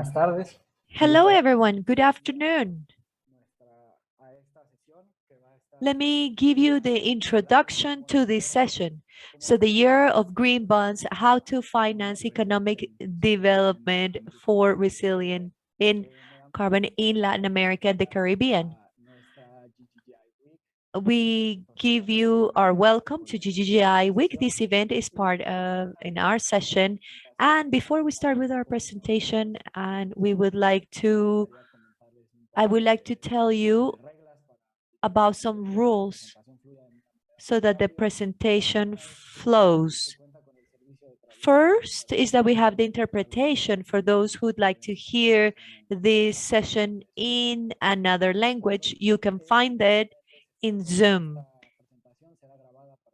Buenas tardes. Hello, everyone. Good afternoon. Let me give you the introduction to this session. So the year of green bonds, how to finance economic development for resilient in carbon in Latin America and the Caribbean. We give you our welcome to GGGI Week. This event is part of in our session. And before we start with our presentation, I would like to tell you about some rules so that the presentation flows. First is that we have the interpretation for those who'd like to hear this session in another language. You can find it in Zoom.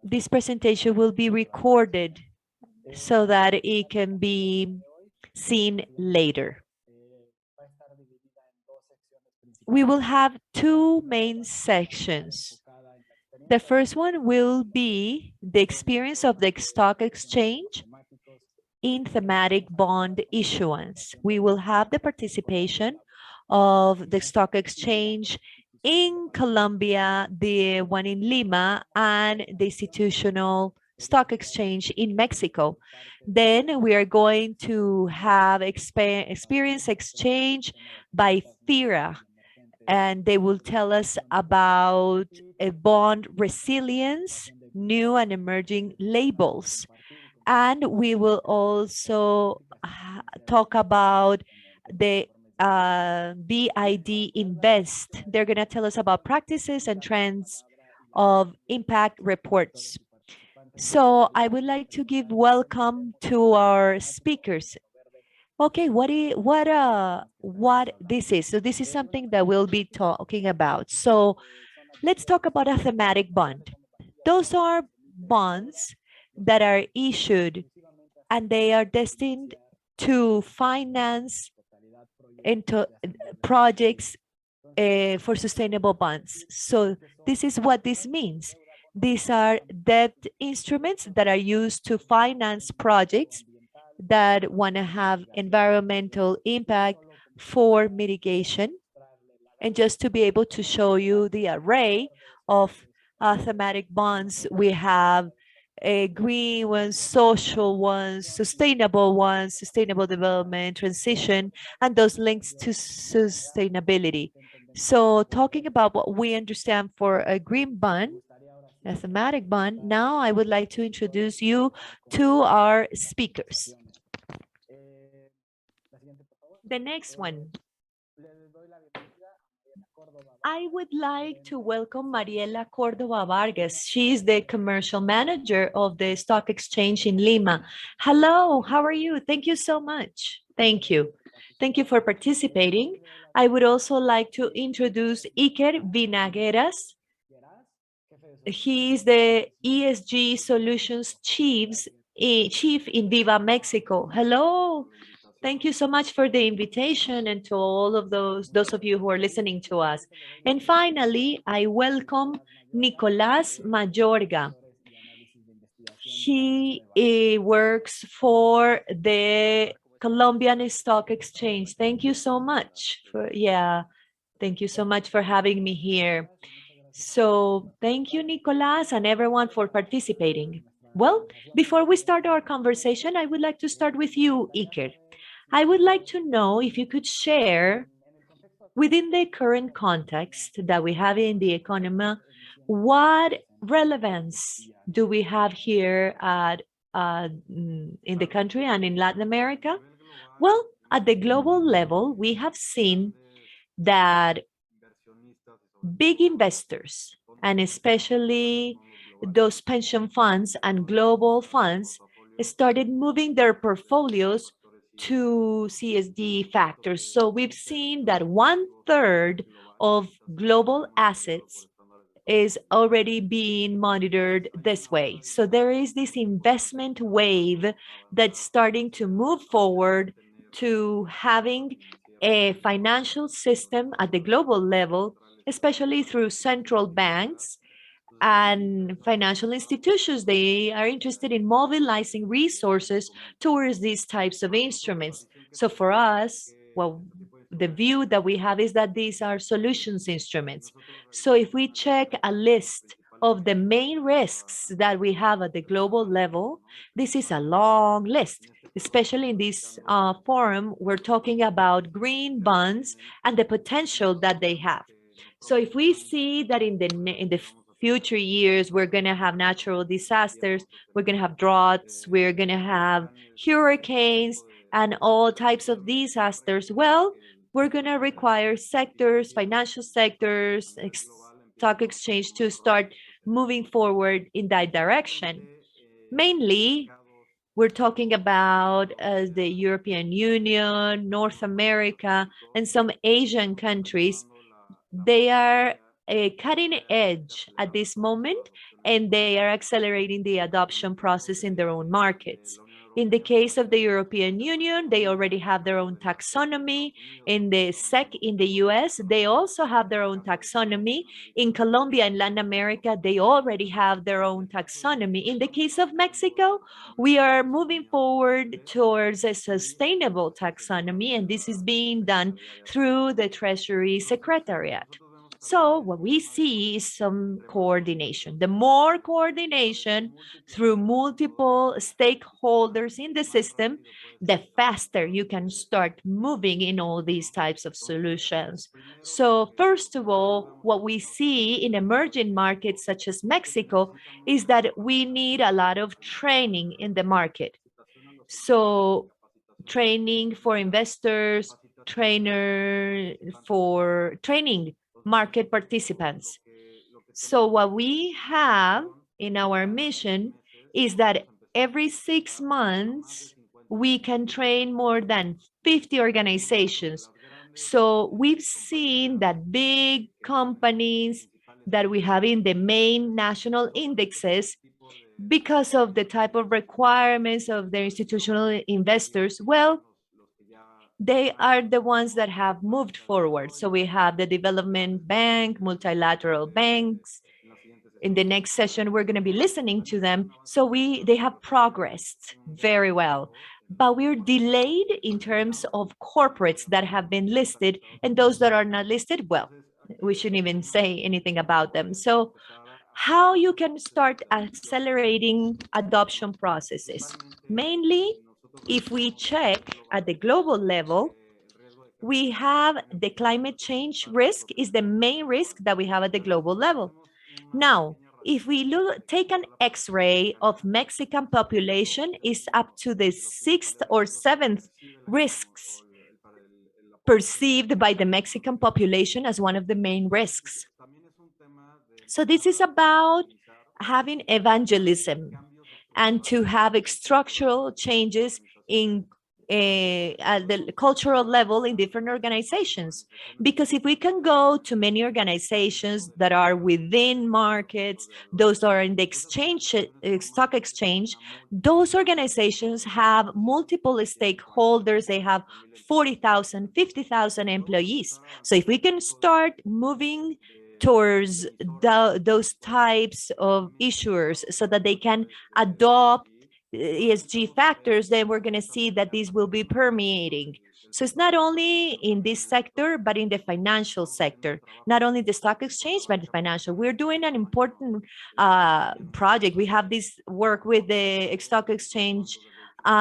This presentation will be recorded so that it can be seen later. We will have two main sections. The first one will be the experience of the stock exchange in thematic bond issuance. We will have the participation of the stock exchange in Colombia, the one in Lima, and the institutional stock exchange in Mexico. Then we are going to have experience exchange by FIRA, and they will tell us about a bond resilience, new and emerging labels. And we will also talk about the BID Invest. They're going to tell us about practices and trends of impact reports. So I would like to give welcome to our speakers. Okay, what this is? So this is something that we'll be talking about. So let's talk about a thematic bond. Those are bonds that are issued and they are destined to finance into projects for sustainable bonds. So this is what this means. These are debt instruments that are used to finance projects that want to have environmental impact for mitigation. And just to be able to show you the array of thematic bonds, we have green ones, social ones, sustainable development, transition, and those links to sustainability. So talking about what we understand for a green bond, a thematic bond, now I would like to introduce you to our speakers. The next one. I would like to welcome Mariela Cordova Vargas. She is the commercial manager of the stock exchange in Lima. Hello, how are you? Thank you so much. Thank you. Thank you for participating. I would also like to introduce Iker Vinagueras. He is the ESG Solutions Chief in Viva Mexico. Hello. Thank you so much for the invitation and to all of those of you who are listening to us. And finally, I welcome Nicolás Mayorga. He works for the Colombian Stock Exchange. Thank you so much thank you so much for having me here. So thank you, Nicolás, and everyone for participating. Well, before we start our conversation, I would like to start with you, Iker. I would like to know if you could share, within the current context that we have in the economy, what relevance do we have here in the country and in Latin America? Well, at the global level, we have seen that big investors, and especially those pension funds and global funds, started moving their portfolios to CSD factors. So we've seen that 1/3 of global assets is already being monitored this way. So there is this investment wave that's starting to move forward to having a financial system at the global level, especially through central banks and financial institutions. They are interested in mobilizing resources towards these types of instruments. So for us, well, the view that we have is that these are solutions instruments. So if we check a list of the main risks that we have at the global level, this is a long list. Especially in this forum, we're talking about green bonds and the potential that they have. So if we see that in the future years, we're going to have natural disasters, we're going to have droughts, we're going to have hurricanes and all types of disasters, well, we're going to require sectors, financial sectors, stock exchange to start moving forward in that direction. Mainly, we're talking about the European Union, North America, and some Asian countries. They are a cutting edge at this moment, and they are accelerating the adoption process in their own markets. In the case of the European Union, they already have their own taxonomy. In the SEC in the US, they also have their own taxonomy. In Colombia and Latin America, they already have their own taxonomy. In the case of Mexico, we are moving forward towards a sustainable taxonomy, and this is being done through the Treasury Secretariat. So what we see is some coordination. The more coordination through multiple stakeholders in the system, the faster you can start moving in all these types of solutions. So first of all, what we see in emerging markets such as Mexico is that we need a lot of training in the market. So training for investors, trainer for training market participants. So what we have in our mission is that every 6 months, we can train more than 50 organizations. So we've seen that big companies that we have in the main national indexes, because of the type of requirements of their institutional investors, well, they are the ones that have moved forward. So we have the development bank, multilateral banks. In the next session, we're going to be listening to them. So they have progressed very well, but we're delayed in terms of corporates that have been listed, and those that are not listed, well, we shouldn't even say anything about them. So how you can start accelerating adoption processes. Mainly, if we check at the global level, we have the climate change risk is the main risk that we have at the global level. Now, if we take an X-ray of Mexican population, is up to the 6th or 7th risks perceived by the Mexican population as one of the main risks. So this is about having evangelism and to have structural changes in at the cultural level in different organizations. Because if we can go to many organizations that are within markets, those are in the exchange, stock exchange, those organizations have multiple stakeholders. They have 40,000, 50,000 employees. So if we can start moving towards those types of issuers so that they can adopt ESG factors, then we're going to see that these will be permeating. So it's not only in this sector, but in the financial sector, not only the stock exchange, but the financial. We're doing an important project. We have this work with the stock exchange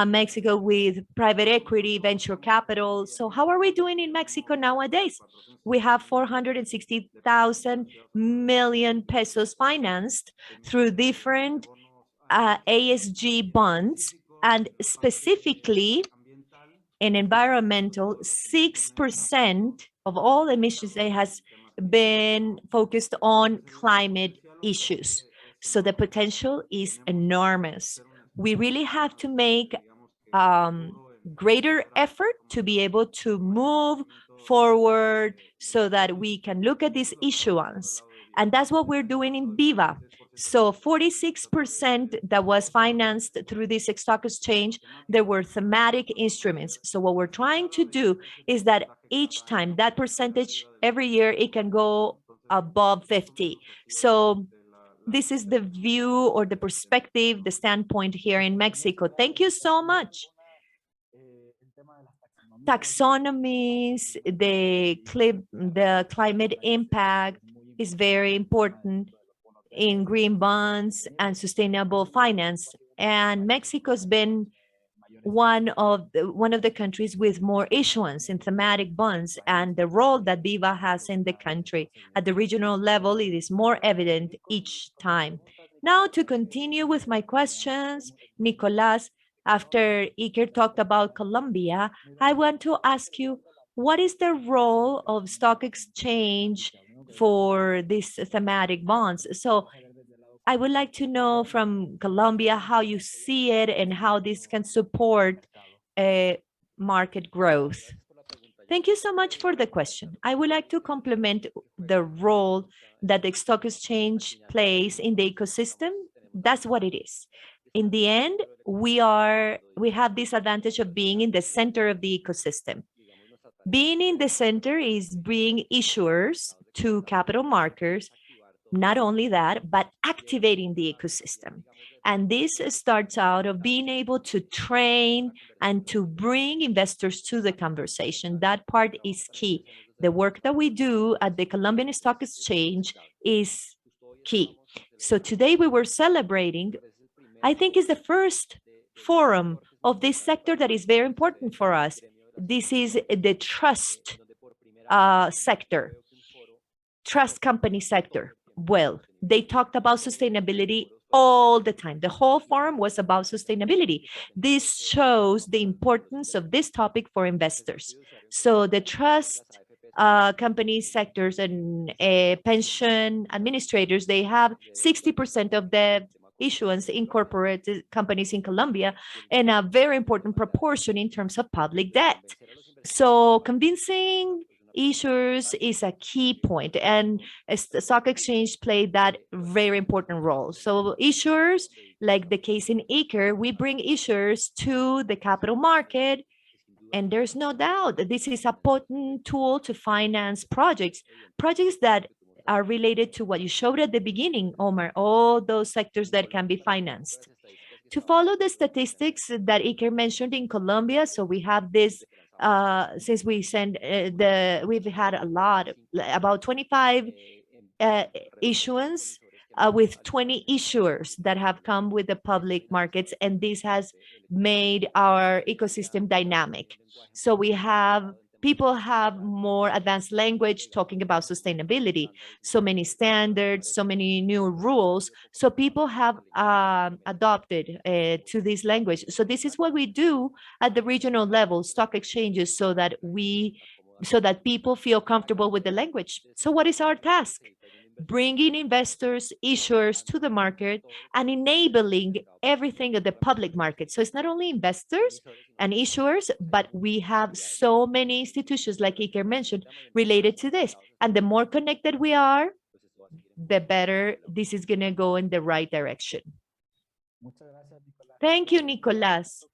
Mexico with private equity, venture capital. So how are we doing in Mexico nowadays? We have 460,000 million pesos financed through different ASG bonds, and specifically in environmental, 6% of all emissions has been focused on climate issues. So the potential is enormous. We really have to make greater effort to be able to move forward so that we can look at this issuance. And that's what we're doing in Viva. So 46% that was financed through this stock exchange, there were thematic instruments. So what we're trying to do is that each time that percentage every year, it can go above 50. So this is the view or the perspective, the standpoint here in Mexico. Thank you so much. taxonomies, the climate impact is very important in green bonds and sustainable finance. And Mexico's been one of the countries with more issuance in thematic bonds, and the role that Viva has in the country at the regional level, it is more evident each time. Now to continue with my questions, Nicolas, after Iker talked about Colombia, I want to ask you, what is the role of stock exchange for these thematic bonds? So I would like to know from Colombia how you see it and how this can support market growth. Thank you so much for the question. I would like to complement the role that the stock exchange plays in the ecosystem. That's what it is. In the end, we have this advantage of being in the center of the ecosystem. Being in the center is bringing issuers to capital markets. Not only that, but activating the ecosystem. And this starts out of being able to train and to bring investors to the conversation. That part is key. The work that we do at the Colombian Stock Exchange is key. So today we were celebrating, I think is the first forum of this sector that is very important for us. This is the trust sector, trust company sector. Well, they talked about sustainability all the time. The whole forum was about sustainability. This shows the importance of this topic for investors. So the trust company sectors and pension administrators, they have 60% of the issuance in corporate companies in Colombia and a very important proportion in terms of public debt. So convincing issuers is a key point, and the stock exchange played that very important role. So issuers, like the case in Iker, we bring issuers to the capital market, and there's no doubt that this is a potent tool to finance projects that are related to what you showed at the beginning, Omar, all those sectors that can be financed. To follow the statistics that Iker mentioned in Colombia, so we have this since we've had a lot, about 25 issuance with 20 issuers that have come with the public markets, and this has made our ecosystem dynamic. So people have more advanced language talking about sustainability, so many standards, so many new rules. So people have adopted to this language. So this is what we do at the regional level, stock exchanges, so that people feel comfortable with the language. So what is our task? Bringing investors, issuers to the market and enabling everything at the public market. So it's not only investors and issuers, but we have so many institutions, like Iker mentioned, related to this. And the more connected we are, the better this is going to go in the right direction. Thank you, Nicolas.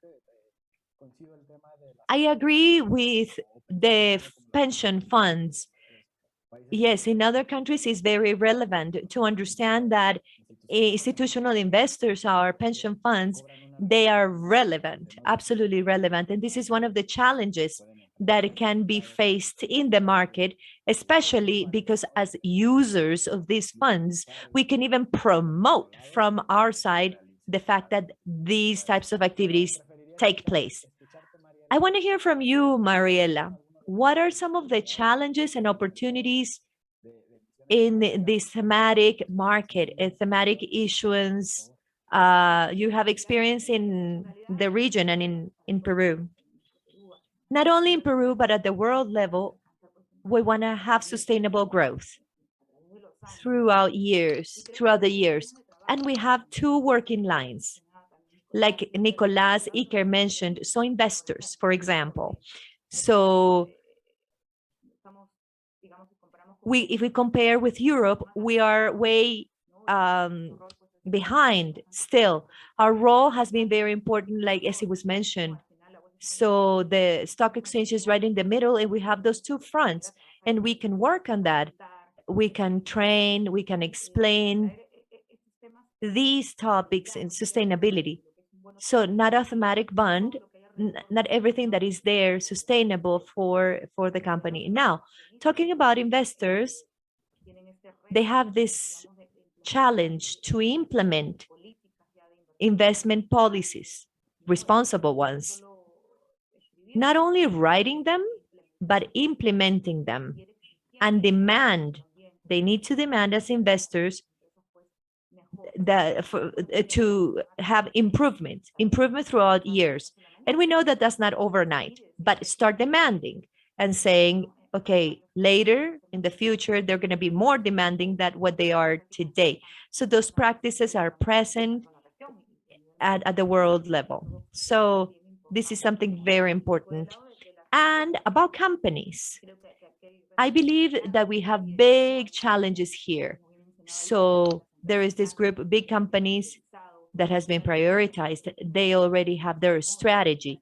I agree with the pension funds. Yes, in other countries, it's very relevant to understand that institutional investors, our pension funds, they are relevant, absolutely relevant. And this is one of the challenges that can be faced in the market, especially because as users of these funds, we can even promote from our side the fact that these types of activities take place. I want to hear from you, Mariela. What are some of the challenges and opportunities in this thematic market, a thematic issuance you have experience in the region and in Peru? Not only in Peru, but at the world level, we want to have sustainable growth throughout the years. And we have two working lines, like Nicolas Iker mentioned, so investors, for example. So if we compare with Europe, we are way behind still. Our role has been very important, like as it was mentioned. So the stock exchange is right in the middle, and we have those two fronts, and we can work on that. We can train, we can explain these topics in sustainability. So not a thematic bond, not everything that is there sustainable for the company. Now, talking about investors, they have this challenge to implement investment policies, responsible ones, not only writing them, but implementing them and demand. They need to demand as investors to have improvement throughout years. And we know that that's not overnight, but start demanding and saying, okay, later in the future, they're going to be more demanding than what they are today. So those practices are present at the world level. So this is something very important. And about companies, I believe that we have big challenges here. So there is this group of big companies that has been prioritized. They already have their strategy.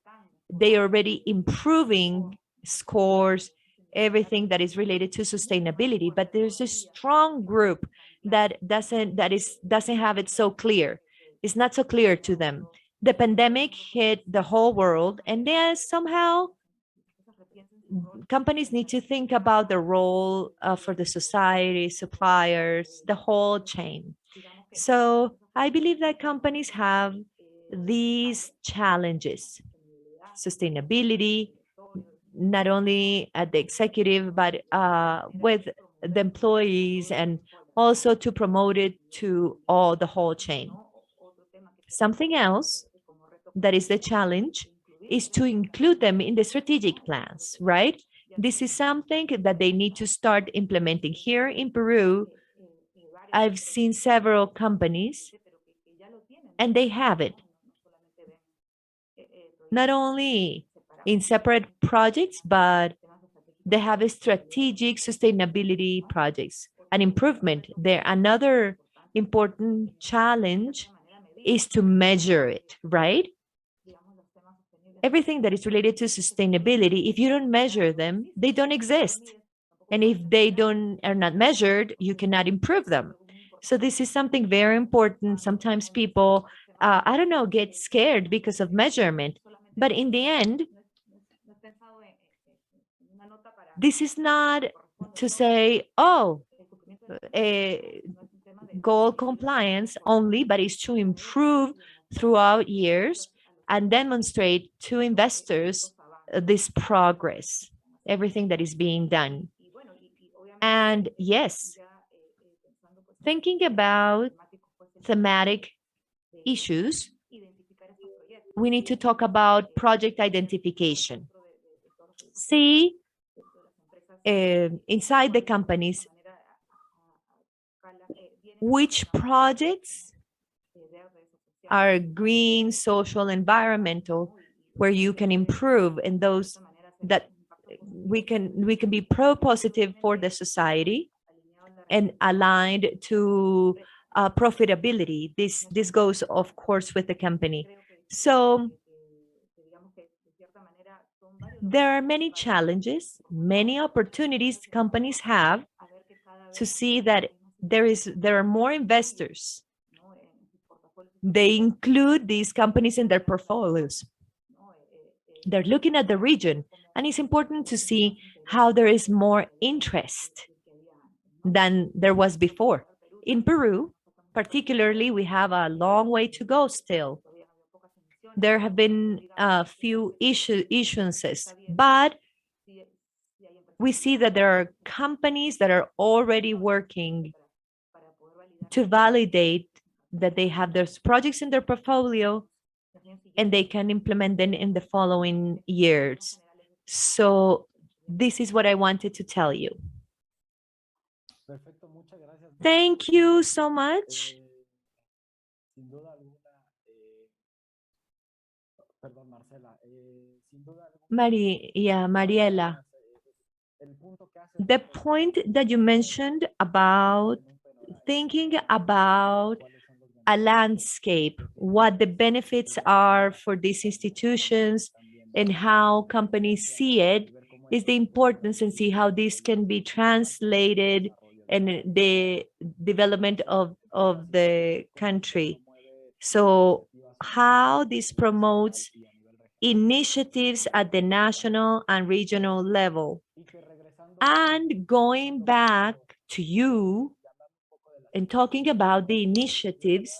They are already improving scores, everything that is related to sustainability. But there's a strong group that doesn't have it so clear. It's not so clear to them. The pandemic hit the whole world, and they somehow companies need to think about the role for the society, suppliers, the whole chain. So I believe that companies have these challenges, sustainability, not only at the executive, but with the employees, and also to promote it to all the whole chain. Something else that is the challenge is to include them in the strategic plans, right? This is something that they need to start implementing. Here in Peru, I've seen several companies and they have it, not only in separate projects, but they have a strategic sustainability projects and improvement there. Another important challenge is to measure it, right? Everything that is related to sustainability, if you don't measure them, they don't exist. And if they don't are not measured, you cannot improve them. So this is something very important. Sometimes people, I don't know, get scared because of measurement. But in the end, this is not to say, oh, goal compliance only, but it's to improve throughout years and demonstrate to investors this progress, everything that is being done. And yes, thinking about thematic issues, we need to talk about project identification. See, inside the companies, which projects are green, social, environmental, where you can improve, and those that we can be pro-positive for the society and aligned to profitability. This goes, of course, with the company. So there are many challenges, many opportunities companies have to see that there are more investors. They include these companies in their portfolios. They're looking at the region, and it's important to see how there is more interest than there was before. In Peru, particularly, we have a long way to go still. There have been a few issuances, but we see that there are companies that are already working to validate that they have those projects in their portfolio and they can implement them in the following years. So this is what I wanted to tell you. Thank you so much. Mariela, the point that you mentioned about thinking about a landscape, what the benefits are for these institutions and how companies see it, is the importance, and see how this can be translated in the development of the country. So how this promotes initiatives at the national and regional level. And going back to you and talking about the initiatives,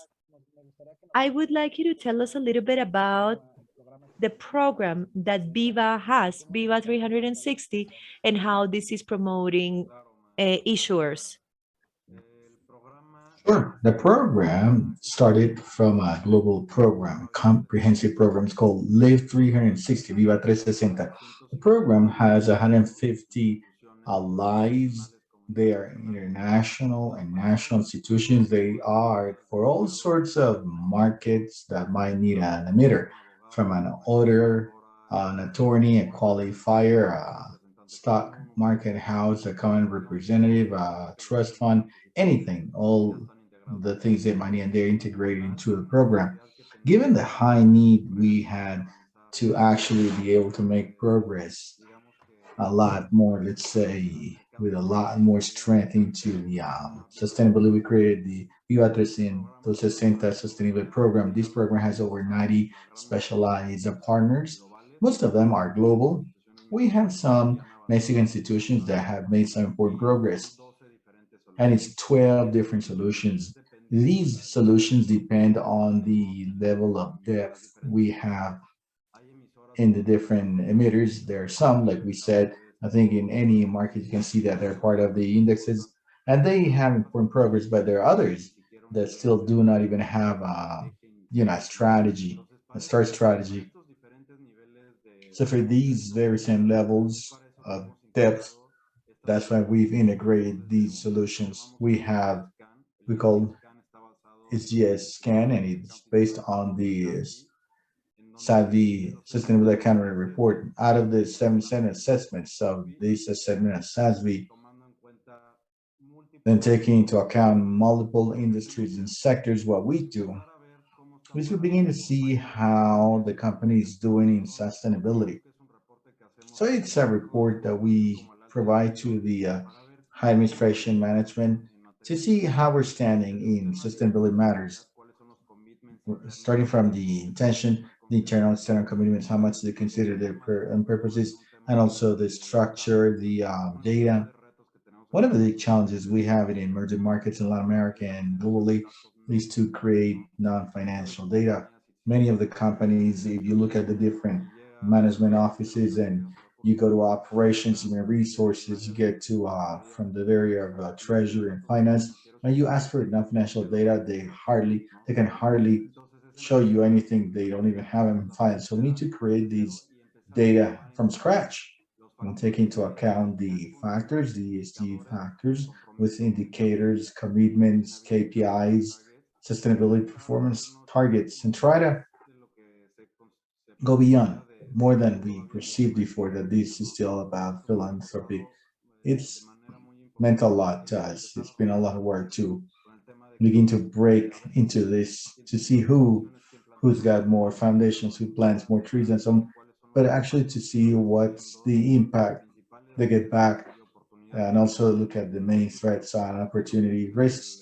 I would like you to tell us a little bit about the program that Viva has, Viva 360, and how this is promoting issuers. Sure. The program started from a global program, a comprehensive program. It's called Live 360, Viva 360. The program has 150 allies. They are international and national institutions. They are for all sorts of markets that might need an emitter, from an auditor, an attorney, a qualifier, a stock market house, a common representative, a trust fund, anything, all the things they might need, and they're integrated into the program. Given the high need we had to actually be able to make progress a lot more, let's say, with a lot more strength into the sustainability, we created the Viva 360 Sustainability Program. This program has over 90 specialized partners. Most of them are global. We have some Mexican institutions that have made some important progress, and it's 12 different solutions. These solutions depend on the level of depth we have in the different emitters. There are some, like we said, I think in any market you can see that they're part of the indexes and they have important progress, but there are others that still do not even have a strategy, a start strategy. So for these very same levels of depth, that's why we've integrated these solutions. We call SGS scan, and it's based on the SASB Sustainability Accounting Report. Out of the 77 assessments of this assessment of SASB, then taking into account multiple industries and sectors, what we do is we begin to see how the company is doing in sustainability. So it's a report that we provide to the high administration management to see how we're standing in sustainability matters, starting from the intention, the internal and external commitments, how much they consider their purposes, and also the structure, the data. One of the big challenges we have in emerging markets in Latin America and globally is to create non-financial data. Many of the companies, if you look at the different management offices and you go to operations, human resources, you get to from the area of treasury and finance, and you ask for non-financial data, they can hardly show you anything. They don't even have them in files. So we need to create these data from scratch and take into account the factors, the ESG factors, with indicators, commitments, KPIs, sustainability performance targets, and try to go beyond more than we perceived before that this is still about philanthropy. It's meant a lot to us. It's been a lot of work to begin to break into this, to see who's got more foundations, who plants more trees and so on, but actually to see what's the impact they get back, and also look at the main threats and opportunity risks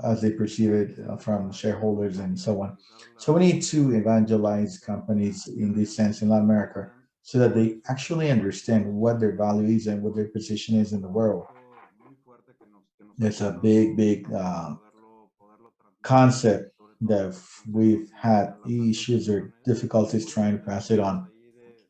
as they perceive it from shareholders and so on. So we need to evangelize companies in this sense in Latin America so that they actually understand what their value is and what their position is in the world. There's a big concept that we've had issues or difficulties trying to pass it on.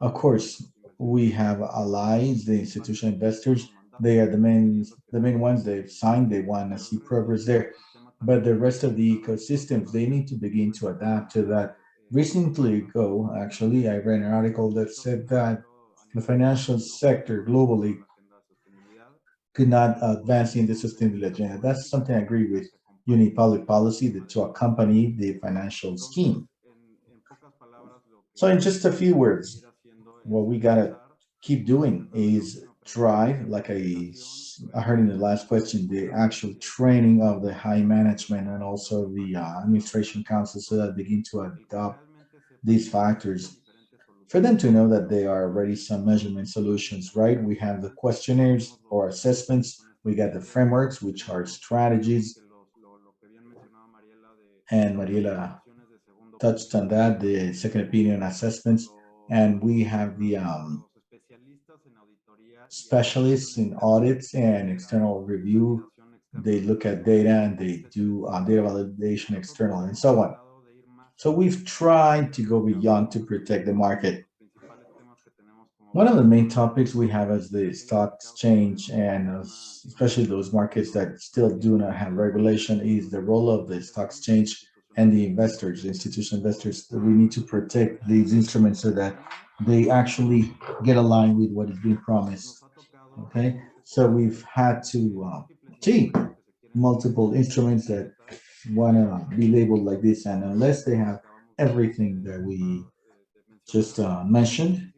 Of course, we have allies, the institutional investors. They are the main ones. They've signed. They want to see progress there, but the rest of the ecosystems, they need to begin to adapt to that. Recently ago, actually, I read an article that said that the financial sector globally could not advance in the sustainability agenda. That's something I agree with. You need public policy to accompany the financial scheme. So, in just a few words, what we gotta keep doing is drive, like I heard in the last question, the actual training of the high management and also the administration council so that they begin to adopt these factors for them to know that they are already some measurement solutions, right? We have the questionnaires or assessments, we got the frameworks, which are strategies, and Mariela touched on that, the second opinion assessments, and we have the specialists in audits and external review. They look at data and they do data validation external and so on. So we've tried to go beyond to protect the market. One of the main topics we have as the stock exchange and especially those markets that still do not have regulation is the role of the stock exchange and the investors, the institutional investors. We need to protect these instruments so that they actually get aligned with what is being promised. Okay, so we've had to see multiple instruments that want to be labeled like this, and unless they have everything that we just mentioned,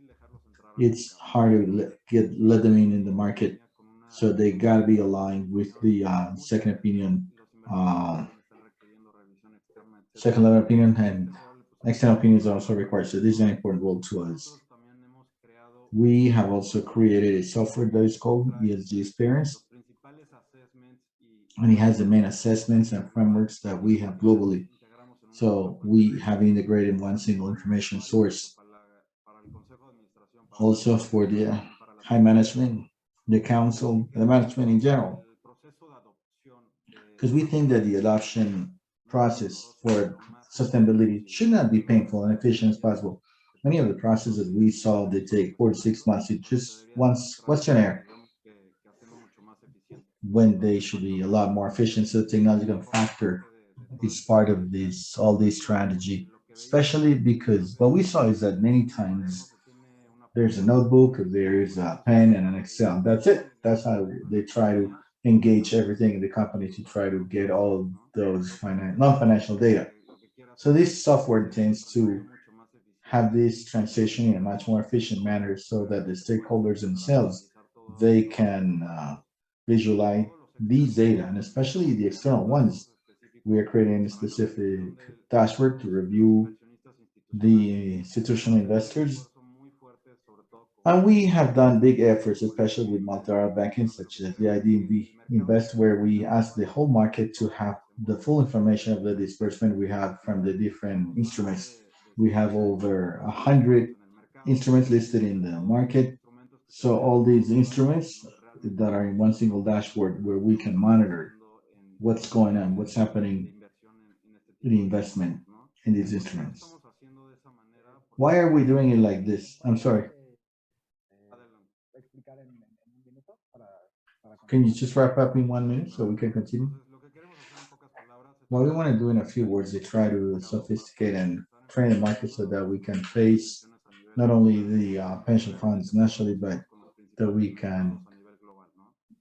it's hard to let them in the market. So they gotta be aligned with the uh, second level opinion, and external opinions are also required. So this is an important role to us. We have also created a software that is called ESG Experience, and it has the main assessments and frameworks that we have globally. So we have integrated one single information source also for the high management, the council, the management in general, because we think that the adoption process for sustainability should not be painful and efficient as possible. Many of the processes we saw, they take 4 to 6 months. It's just one questionnaire when they should be a lot more efficient. So the technological factor is part of this, all this strategy, especially because what we saw is that many times there's a notebook, there's a pen, and an Excel. That's it. That's how they try to engage everything in the company to try to get all those non-financial data. So this software tends to have this transition in a much more efficient manner so that the stakeholders themselves, they can visualize these data, and especially the external ones. We are creating a specific dashboard to review the institutional investors. And we have done big efforts, especially with multi-area banking, such as the IDB Invest, where we ask the whole market to have the full information of the disbursement we have from the different instruments. We have over 100 instruments listed in the market. So all these instruments that are in one single dashboard where we can monitor what's going on, what's happening in the investment in these instruments. Why are we doing it like this? I'm sorry. Can you just wrap up in 1 minute so we can continue? What we want to do in a few words is try to sophisticate and train the market so that we can face not only the pension funds nationally, but that we can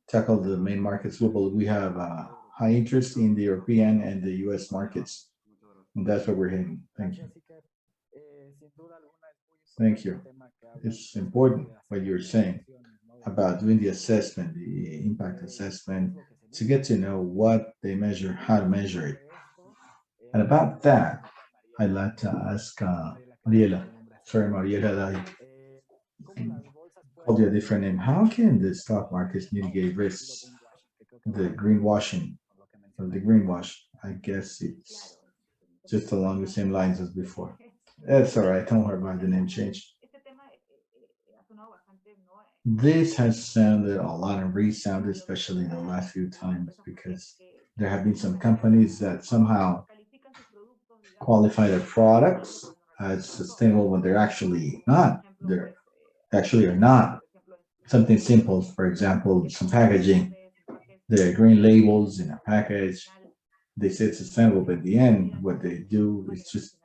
tackle the main markets globally. We have high interest in the European and the US markets, and that's what we're hitting. Thank you. Thank you. It's important what you're saying about doing the assessment, the impact assessment, to get to know what they measure, how to measure it. And about that, I'd like to ask Mariela. Sorry, Mariela, I called you a different name. How can the stock markets mitigate risks? The greenwashing or the greenwash, I guess it's just along the same lines as before. That's all right. Don't worry about the name change. This has sounded a lot and resounded, especially in the last few times, because there have been some companies that somehow qualify their products as sustainable when they're actually not. They're actually are not. Something simple, for example, some packaging. The green labels in a package, they say it's sustainable, but at the end, what they do is just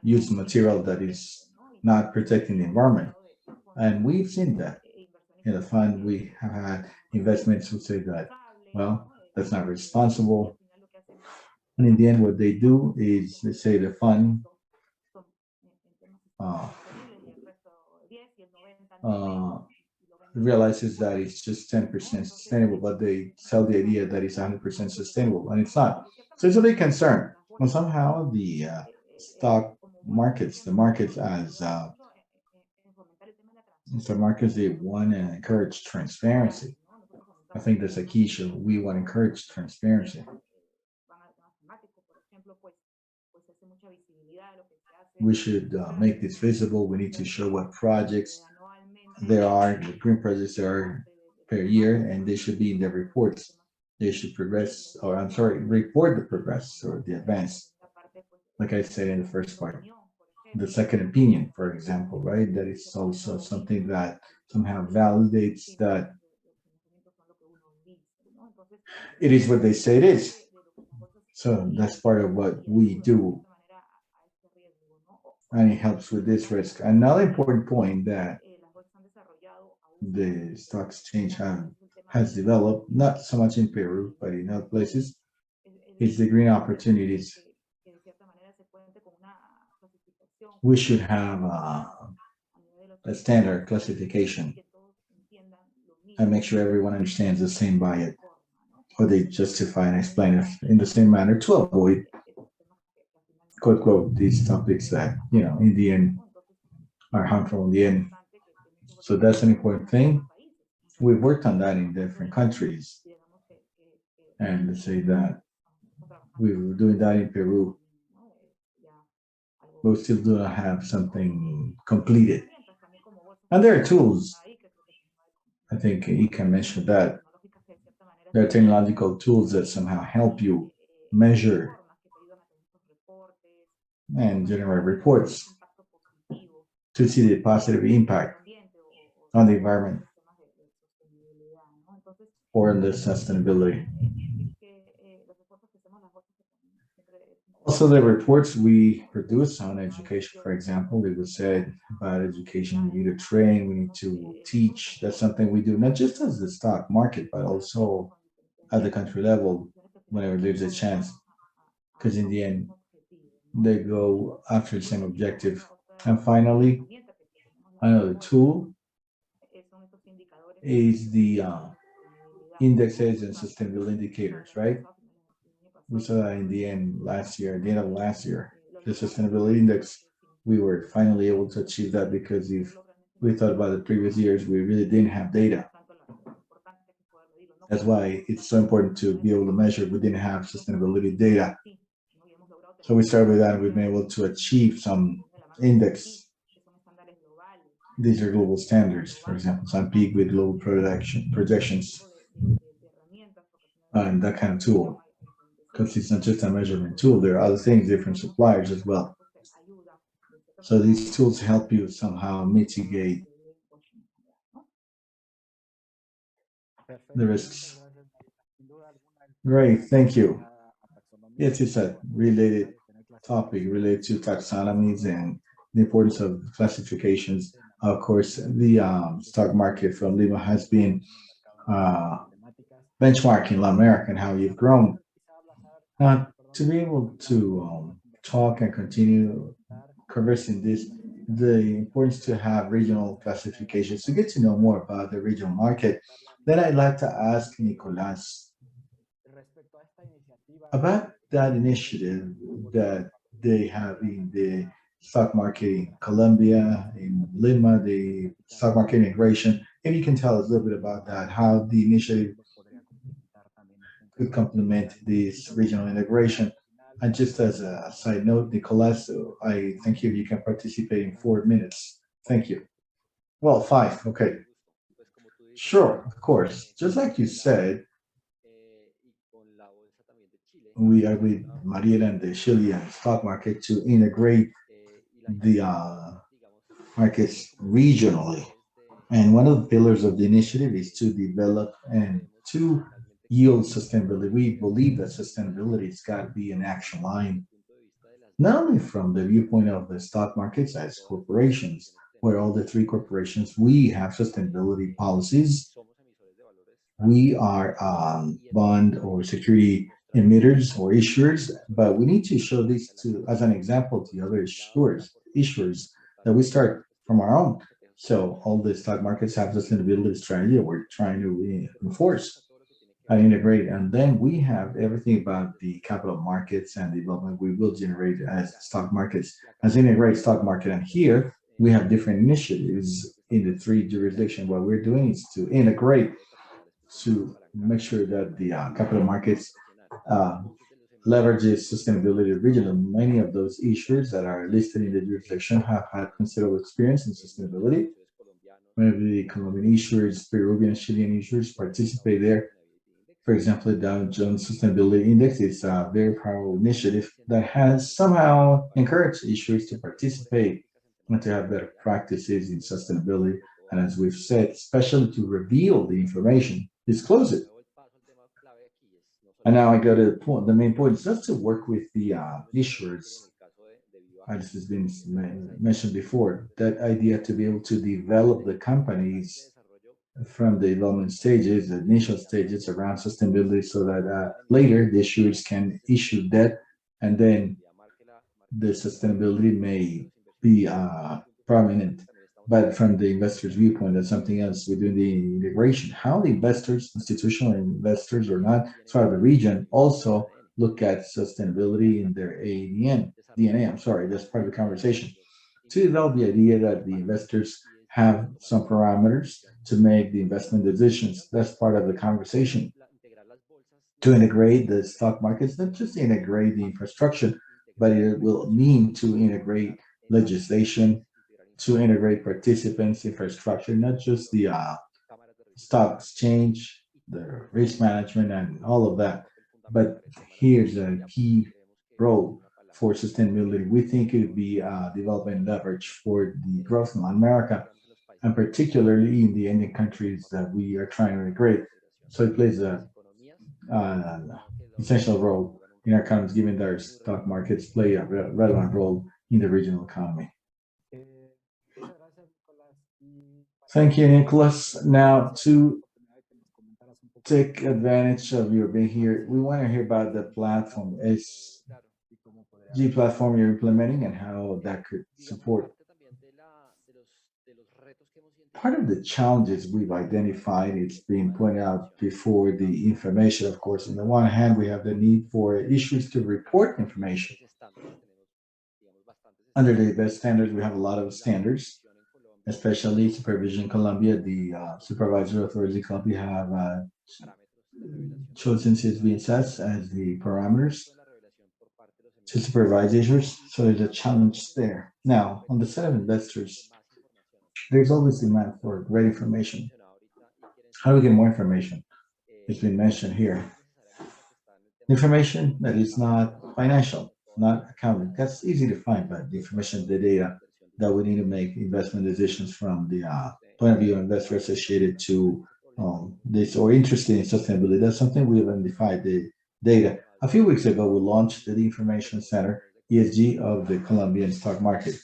use material that is not protecting the environment. And we've seen that in the fund. We have had investments who say that, well, that's not responsible. And in the end, what they do is they say the fund uh, uh, realizes that it's just 10% sustainable, but they sell the idea that it's 100% sustainable, and it's not. So it's a big concern. And somehow the stock markets, the markets as stock markets, they want to encourage transparency. I think that's a key issue. We want to encourage transparency. We should make this visible. We need to show what projects there are, the green projects there are per year, and they should be in the reports. They should progress, or I'm sorry, report the progress or the advance, like I said in the first part. The second opinion, for example, right? That is also something that somehow validates that it is what they say it is. So that's part of what we do, and it helps with this risk. Another important point that the stock exchange has developed, not so much in Peru, but in other places, is the green opportunities. We should have a standard classification and make sure everyone understands the same by it, or they justify and explain it in the same manner to avoid, quote, quote, these topics that, in the end are harmful in the end. So that's an important thing. We've worked on that in different countries. And let's say that we were doing that in Peru, but we still do not have something completed. And there are tools. I think you can mention that there are technological tools that somehow help you measure and generate reports to see the positive impact on the environment or the sustainability. Also, the reports we produce on education, for example, it was said about education, we need to train, we need to teach. That's something we do, not just as the stock market, but also at the country level whenever there's a chance. Because in the end, they go after the same objective. And finally, another tool is the indexes and sustainable indicators, right? We saw that in the end last year, at the end of last year, the sustainability index, we were finally able to achieve that because if we thought about the previous years, we really didn't have data. That's why it's so important to be able to measure. We didn't have sustainability data. So we started with that and we've been able to achieve some index. These are global standards, for example, some peak with global projections and that kind of tool. Because it's not just a measurement tool, there are other things, different suppliers as well. So these tools help you somehow mitigate the risks. Great, thank you. Yes, it's a related topic related to taxonomies and the importance of classifications. Of course, the stock market from Lima has been uh, benchmarking Latin America and how you've grown. To be able to talk and continue conversing this, the importance to have regional classifications to get to know more about the regional market. Then I'd like to ask Nicolas about that initiative that they have in the stock market in Colombia, in Lima, the stock market integration. If you can tell us a little bit about that, how the initiative could complement this regional integration. And just as a side note, Nicolas, I thank you. You can participate in 4 minutes. Thank you. Well, five. Okay. Sure, of course. Just like you said, we are with Mariela and the Chilean stock market to integrate the markets regionally. And one of the pillars of the initiative is to develop and to yield sustainability. We believe that sustainability has got to be an action line, not only from the viewpoint of the stock markets as corporations, where all the three corporations, we have sustainability policies. We are bond or security emitters or issuers, but we need to show this to as an example to the other issuers that we start from our own. So all the stock markets have sustainability strategy that we're trying to enforce and integrate. And then we have everything about the capital markets and development we will generate as stock markets, as integrate stock market. And here we have different initiatives in the three jurisdictions. What we're doing is to integrate to make sure that the capital markets uh, leverages sustainability regionally. Many of those issuers that are listed in the jurisdiction have had considerable experience in sustainability. Many of the Colombian issuers, Peruvian and Chilean issuers participate there. For example, the Dow Jones Sustainability Index is a very powerful initiative that has somehow encouraged issuers to participate and to have better practices in sustainability. And as we've said, especially to reveal the information, disclose it. And now I go to the point. The main point is just to work with the issuers. As has been mentioned before, that idea to be able to develop the companies from the development stages, the initial stages around sustainability, so that later the issuers can issue debt, and then the sustainability may be prominent. But from the investor's viewpoint, that's something else. We're doing the integration. How the investors, institutional investors or not, as far as the region, also look at sustainability in their ADN, DNA. I'm sorry, that's part of the conversation. To develop the idea that the investors have some parameters to make the investment decisions. That's part of the conversation. To integrate the stock markets, not just integrate the infrastructure, but it will mean to integrate legislation, to integrate participants, infrastructure, not just the stock exchange, the risk management, and all of that. But here's a key role for sustainability. We think it would be development leverage for the growth in Latin America, and particularly in the Indian countries that we are trying to integrate. So it plays a uh, essential role in our economies, given that our stock markets play a relevant role in the regional economy. Thank you, Nicholas. Now, to take advantage of your being here, we want to hear about the platform, SG platform you're implementing and how that could support. Part of the challenges we've identified, it's been pointed out before, the information, of course. On the one hand, we have the need for issues to report information. Under the best standards, we have a lot of standards, especially supervision in Colombia. The supervisory authorities in Colombia have chosen CSVSS as the parameters to supervise issues. So there's a challenge there. Now, on the side of investors, there's always demand for great information. How do we get more information? It's been mentioned here. Information that is not financial, not accounting. That's easy to find, but the information, the data that we need to make investment decisions from the point of view of investor associated to this or interested in sustainability. That's something we identified the data. A few weeks ago, we launched the Information Center ESG of the Colombian stock market.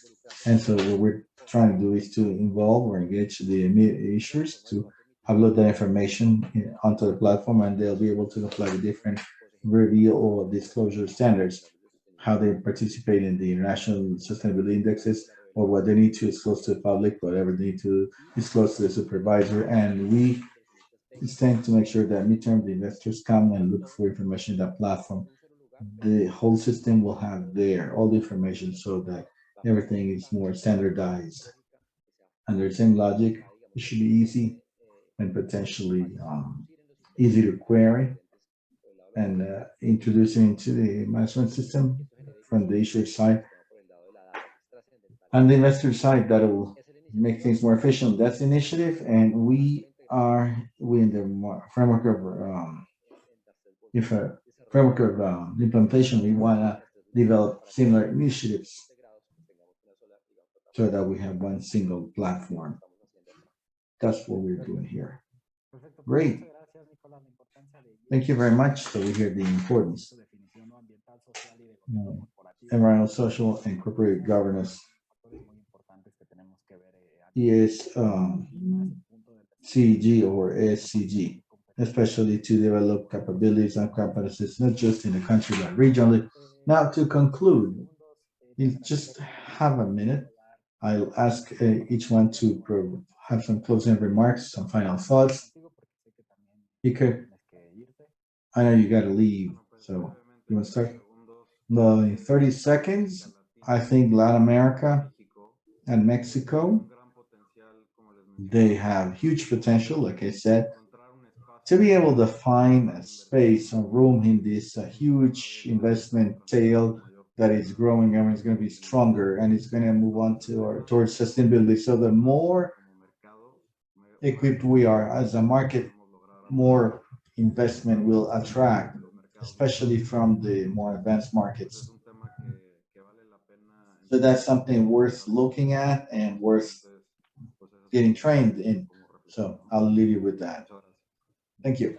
And so what we're trying to do is to involve or engage the issuers to upload that information onto the platform, and they'll be able to apply the different review or disclosure standards, how they participate in the international sustainability indexes, or what they need to disclose to the public, whatever they need to disclose to the supervisor. And we intend to make sure that midterm the investors come and look for information in that platform. The whole system will have there all the information so that everything is more standardized. Under the same logic, it should be easy and potentially easy to query and introducing into the management system from the issuer side and the investor side. That will make things more efficient. That's the initiative, and we in the framework of if a framework of implementation, we want to develop similar initiatives so that we have one single platform. That's what we're doing here. Great. Thank you very much. So we hear the importance, environmental, social, and corporate governance is CG or SCG, especially to develop capabilities and competencies, not just in the country, but regionally. Now, to conclude, you just have a minute. I'll ask each one to have some closing remarks, some final thoughts. You could, I know you got to leave, so you want to start? No, in 30 seconds, I think Latin America and Mexico, they have huge potential, like I said, to be able to find a space or room in this huge investment tail that is growing and it's going to be stronger and it's going to move on to or towards sustainability. So the more equipped we are as a market, more investment will attract, especially from the more advanced markets. So that's something worth looking at and worth getting trained in. So I'll leave you with that. Thank you.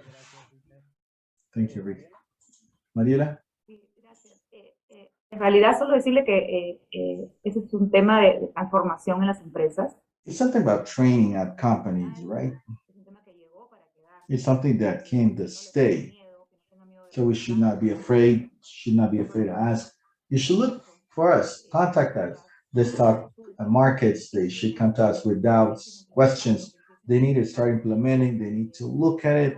Thank you, Rick. Mariela? Sí, gracias. En realidad, solo decirle que ese es un tema de transformación en las empresas. It's something about training at companies, right? Es un tema que llegó para quedarse. It's something that came to No le stay. tenga miedo, que no tenga miedo de So we should preguntar. not be afraid, should not be afraid to ask. You should look for us, contact us. Let's talk markets. They should come to us with doubts, questions. They need to start implementing, they need to look at it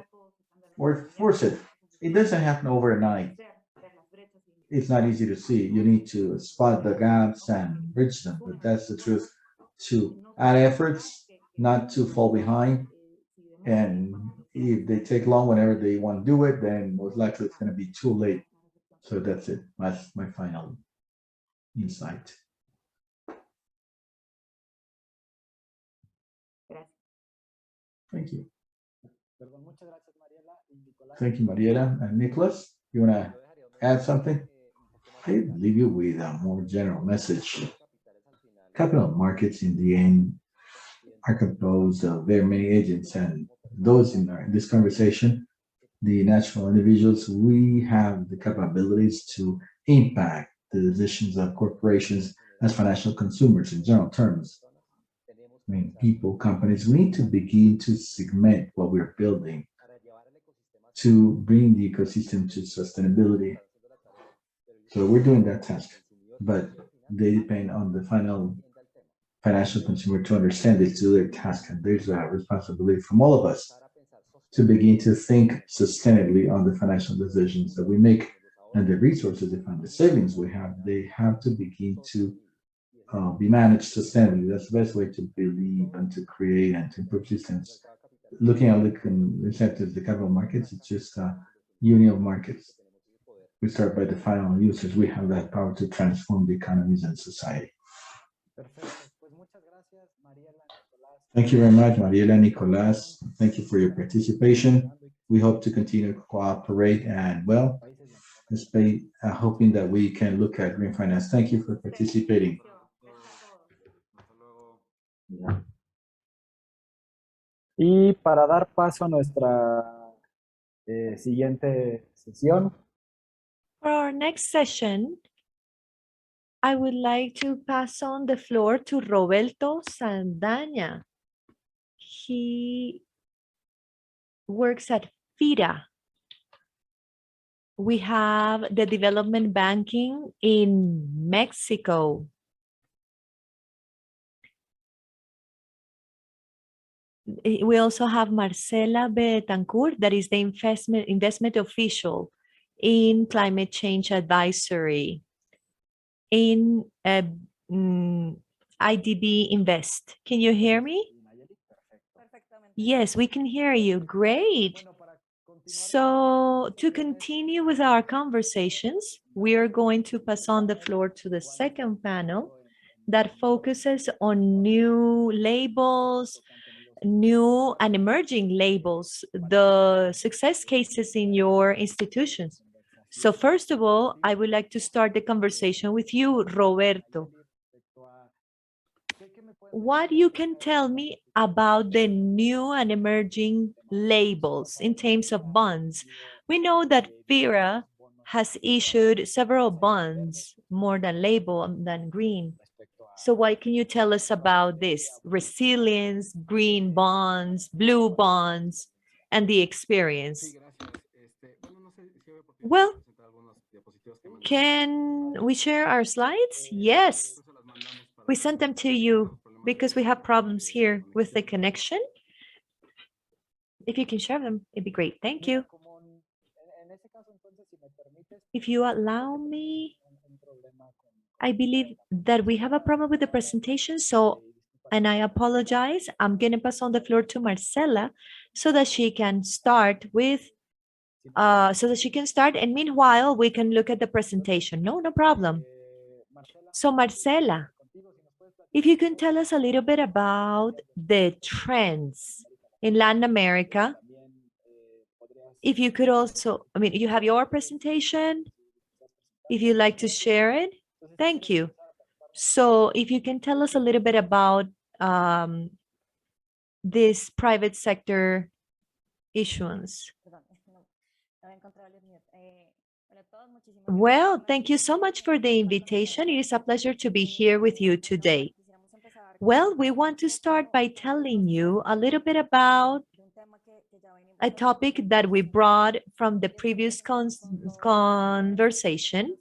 or force it. It doesn't happen overnight. It's not easy to see. You need to spot the gaps and bridge them, but that's the truth. To add efforts, not to fall behind, and if they take long whenever they want to do it, then most likely it's going to be too late. So that's it. That's my final insight. Gracias. Thank you. Thank you, Mariela. And Nicholas, you want to add something? I leave you with a more general message. Capital markets, in the end, are composed of very many agents, and those in this conversation, the natural individuals, we have the capabilities to impact the decisions of corporations as financial consumers in general terms. I mean, people, companies, we need to begin to segment what we're building to bring the ecosystem to sustainability. So we're doing that task, but they depend on the final financial consumer to understand this, do their task, and there's a responsibility from all of us to begin to think sustainably on the financial decisions that we make and the resources and the savings we have. They have to begin to be managed sustainably. That's the best way to believe and to create and to improve systems. Looking at the incentives, the capital markets, it's just a union of markets. We start by the final users. We have that power to transform the economies and society. Thank you very much, Mariela, Nicolas. Thank you for your participation. We hope to continue to cooperate and, well, hoping that we can look at green finance. Thank you for participating. Y para dar paso a nuestra siguiente sesión, For our next session, I would like to pass on the floor to Roberto Saldaña. He works at FIRA. We have the development banking in Mexico. We also have Marcela Betancourt, that is the investment official in climate change advisory in IDB Invest. Can you hear me? Yes, we can hear you. Great. So to continue with our conversations, we are going to pass on the floor to the second panel that focuses on new labels, new and emerging labels, the success cases in your institutions. So first of all, I would like to start the conversation with you, Roberto. What you can tell me about the new and emerging labels in terms of bonds? We know that FIRA has issued several bonds, more than label than green. So what can you tell us about this? Resilience, green bonds, blue bonds, and the experience. Well, can we share our slides? Yes. We sent them to you because we have problems here with the connection. If you can share them, it'd be great. Thank you. If you allow me, I believe that we have a problem with the presentation, so And I apologize. I'm going to pass on the floor to Marcela so that she can start with and meanwhile we can look at the presentation. No problem. So Marcela, if you can tell us a little bit about the trends in Latin America, if you could also, I mean, you have your presentation, if you'd like to share it, thank you. So if you can tell us a little bit about this private sector issuance. Well, thank you so much for the invitation. It is a pleasure to be here with you today. Well, we want to start by telling you a little bit about a topic that we brought from the previous conversation,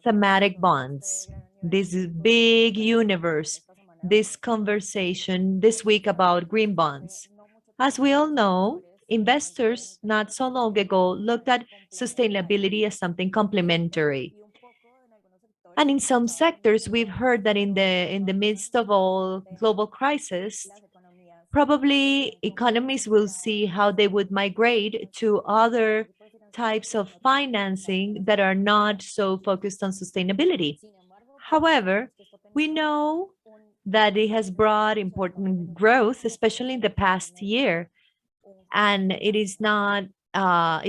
thematic bonds. This is big universe, this conversation this week about green bonds. As we all know, investors not so long ago looked at sustainability as something complementary. And in some sectors, we've heard that in the midst of all global crisis, probably economies will see how they would migrate to other types of financing that are not so focused on sustainability. However, we know that it has brought important growth, especially in the past year, and it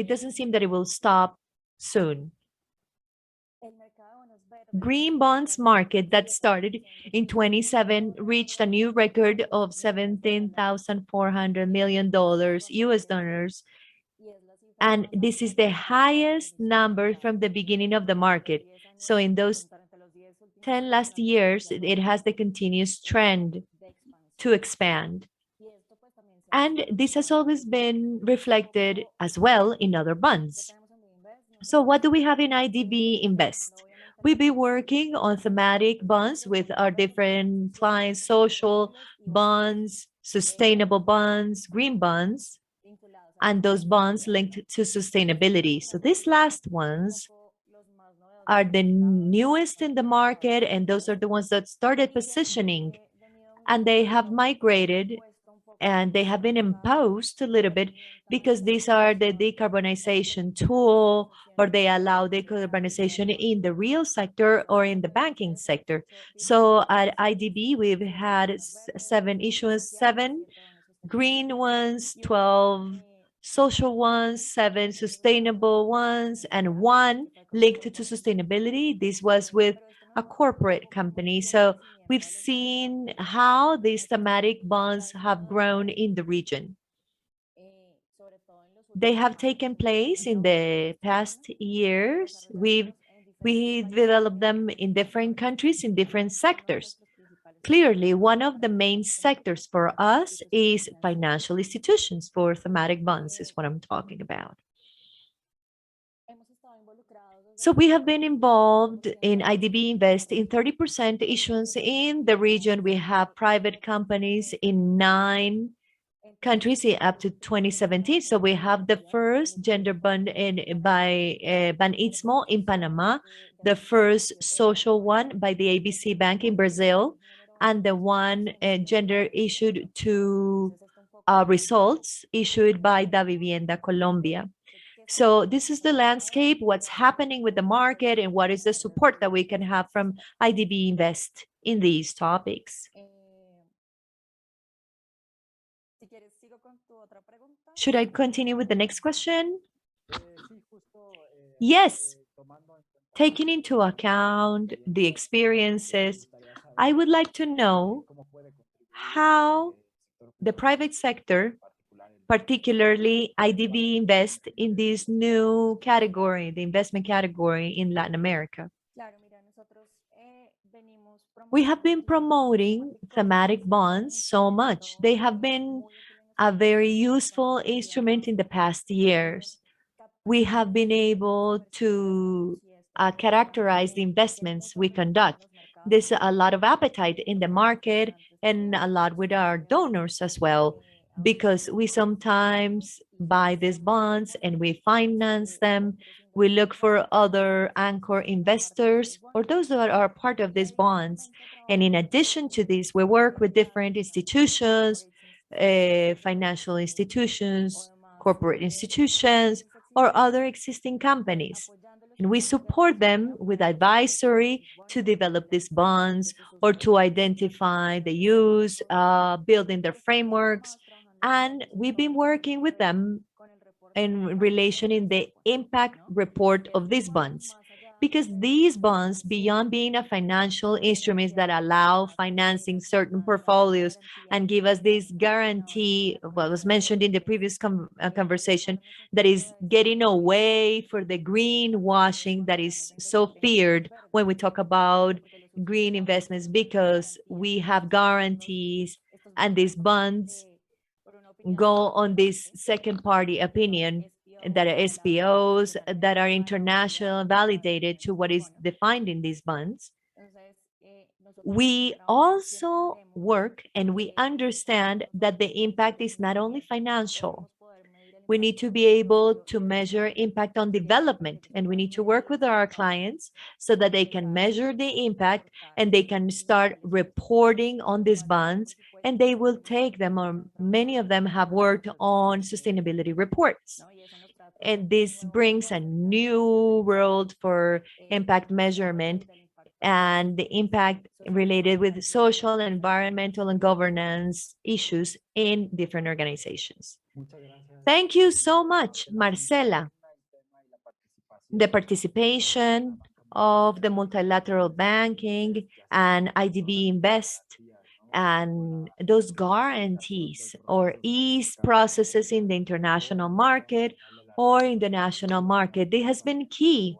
doesn't seem that it will stop soon. Green bonds market that started in 27 reached a new record of $17,400 million US dollars. And this is the highest number from the beginning of the market. So in those 10 last years, it has the continuous trend to expand. And this has always been reflected as well in other bonds. So what do we have in IDB Invest? We've been working on thematic bonds with our different clients, social bonds, sustainable bonds, green bonds, and those bonds linked to sustainability. So these last ones are the newest in the market, and those are the ones that started positioning, and they have migrated and they have been imposed a little bit because these are the decarbonization tool, or they allow decarbonization in the real sector or in the banking sector. So at IDB, we've had 7 issues, 7 green ones, 12 social ones, 7 sustainable ones, and 1 linked to sustainability. This was with a corporate company. So we've seen how these thematic bonds have grown in the region. They have taken place in the past years. We developed them in different countries, in different sectors. Clearly, one of the main sectors for us is financial institutions for thematic bonds, is what I'm talking about. So we have been involved in IDB Invest in 30% issuance in the region. We have private companies in 9 countries up to 2017. So we have the first gender bond by Ban Istmo in Panama, the first social one by the ABC Bank in Brazil, and the one gender issued to results issued by Da Vivienda Colombia. So this is the landscape, what's happening with the market, and what is the support that we can have from IDB Invest in these topics. Should I continue with the next question? Yes. Taking into account the experiences, I would like to know how the private sector, particularly IDB Invest, in this new category, the investment category in Latin America. We have been promoting thematic bonds so much. They have been a very useful instrument in the past years. We have been able to characterize the investments we conduct. There's a lot of appetite in the market and a lot with our donors as well, because we sometimes buy these bonds and we finance them. We look for other anchor investors or those that are part of these bonds. And in addition to this, we work with different institutions, financial institutions, corporate institutions, or other existing companies. And we support them with advisory to develop these bonds or to identify the use, building their frameworks. And we've been working with them in relation in the impact report of these bonds. Because these bonds, beyond being a financial instruments that allow financing certain portfolios and give us this guarantee, what was mentioned in the previous conversation, that is getting away for the greenwashing that is so feared when we talk about green investments, because we have guarantees and these bonds go on this second party opinion that are SPOs that are international validated to what is defined in these bonds. We also work and we understand that the impact is not only financial. We need to be able to measure impact on development, and we need to work with our clients so that they can measure the impact and they can start reporting on these bonds, and they will take them, or many of them have worked on sustainability reports. And this brings a new world for impact measurement and the impact related with social, environmental, and governance issues in different organizations. Thank you so much, Marcela. The participation of the multilateral banking and IDB Invest and those guarantees or ease processes in the international market or in the national market, they has been key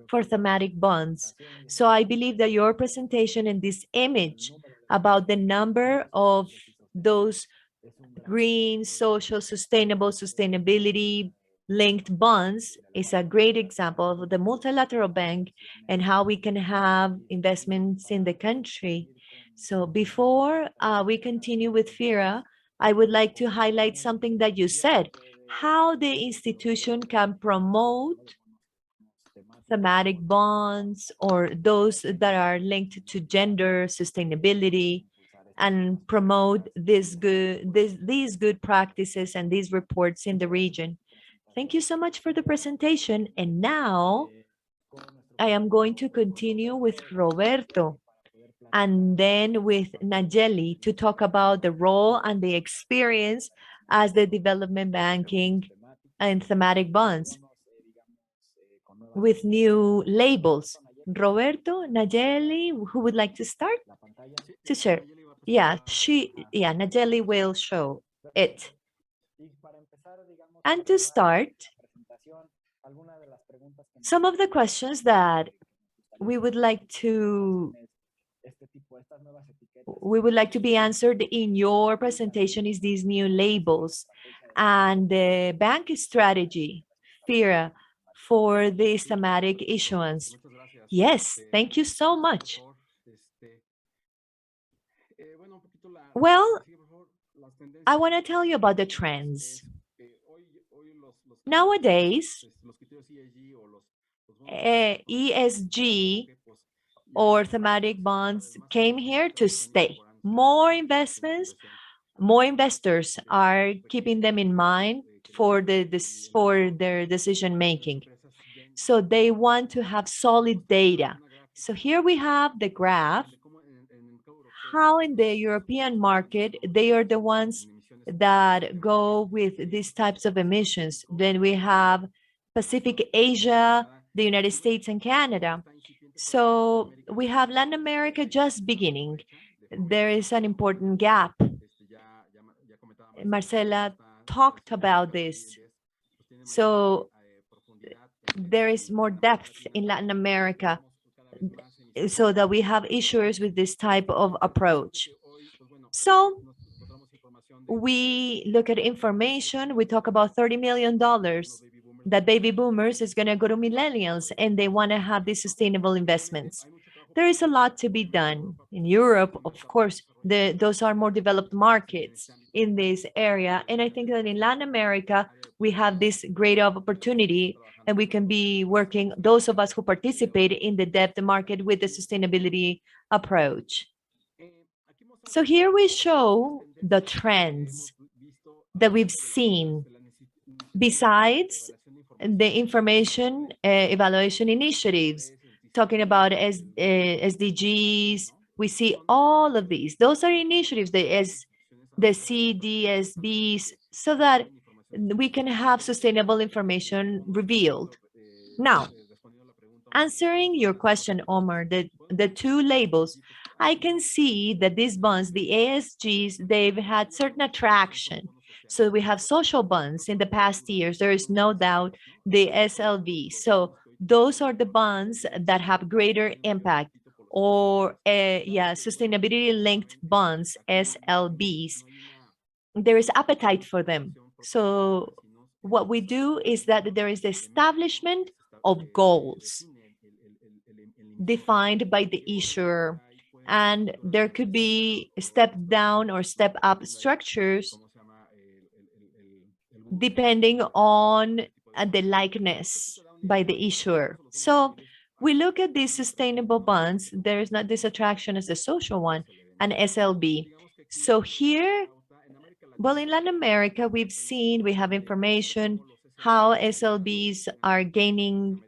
for thematic bonds. So I believe that your presentation and this image about the number of those green, social, sustainable, sustainability linked bonds is a great example of the multilateral bank and how we can have investments in the country. So before we continue with FIRA, I would like to highlight something that you said, how the institution can promote thematic bonds or those that are linked to gender sustainability and promote these good practices and these reports in the region. Thank you so much for the presentation. And now I am going to continue with Roberto and then with Nayeli to talk about the role and the experience as the development banking and thematic bonds with new labels. Roberto, Nayeli, who would like to start? To share. Yeah, Nayeli will show it. And to start, some of the questions that we would like to be answered in your presentation is these new labels and the bank strategy, FIRA, for this thematic issuance. Yes, thank you so much. Well, I want to tell you about the trends. Nowadays, ESG or thematic bonds came here to stay. More investments, more investors are keeping them in mind for their decision making. So they want to have solid data. So here we have the graph, how in the European market, they are the ones that go with these types of emissions. Then we have Pacific Asia, the United States, and Canada. So we have Latin America just beginning. There is an important gap. Marcela talked about this. So there is more depth in Latin America so that we have issuers with this type of approach. So we look at information, we talk about $30 million that baby boomers is going to go to millennials and they want to have these sustainable investments. there is a lot to be done. In Europe, of course, those are more developed markets in this area. And I think that in Latin America, we have this great opportunity, and we can be working, those of us who participate in the debt market, with the sustainability approach. So here we show the trends that we've seen besides the information evaluation initiatives, talking about SDGs. We see all of these. Those are initiatives, the CDSBs, so that we can have sustainable information revealed. Now, answering your question, Omar, the two labels, I can see that these bonds, the ASGs, they've had certain attraction. So we have social bonds in the past years. There is no doubt the SLV. So those are the bonds that have greater impact, or sustainability linked bonds, SLBs. There is appetite for them. So what we do is that there is the establishment of goals defined by the issuer, and there could be step down or step up structures depending on the likeness by the issuer. So we look at these sustainable bonds. There is not this attraction as the social one, an SLB. So here, well, in Latin America, we have information how SLBs are gaining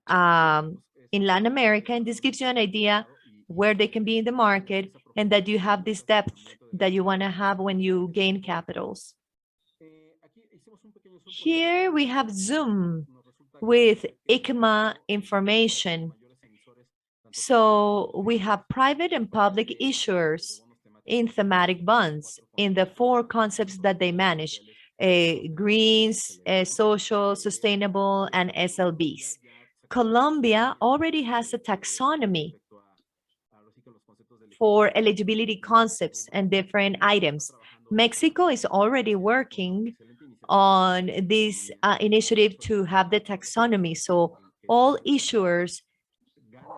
in Latin America, and this gives you an idea where they can be in the market, and that you have this depth that you want to have when you gain capitals. Here we have Zoom with ICMA information. So we have private and public issuers in thematic bonds in the four concepts that they manage: greens, social, sustainable, and SLBs. Colombia already has a taxonomy for eligibility concepts and different items. Mexico is already working on this initiative to have the taxonomy. So all issuers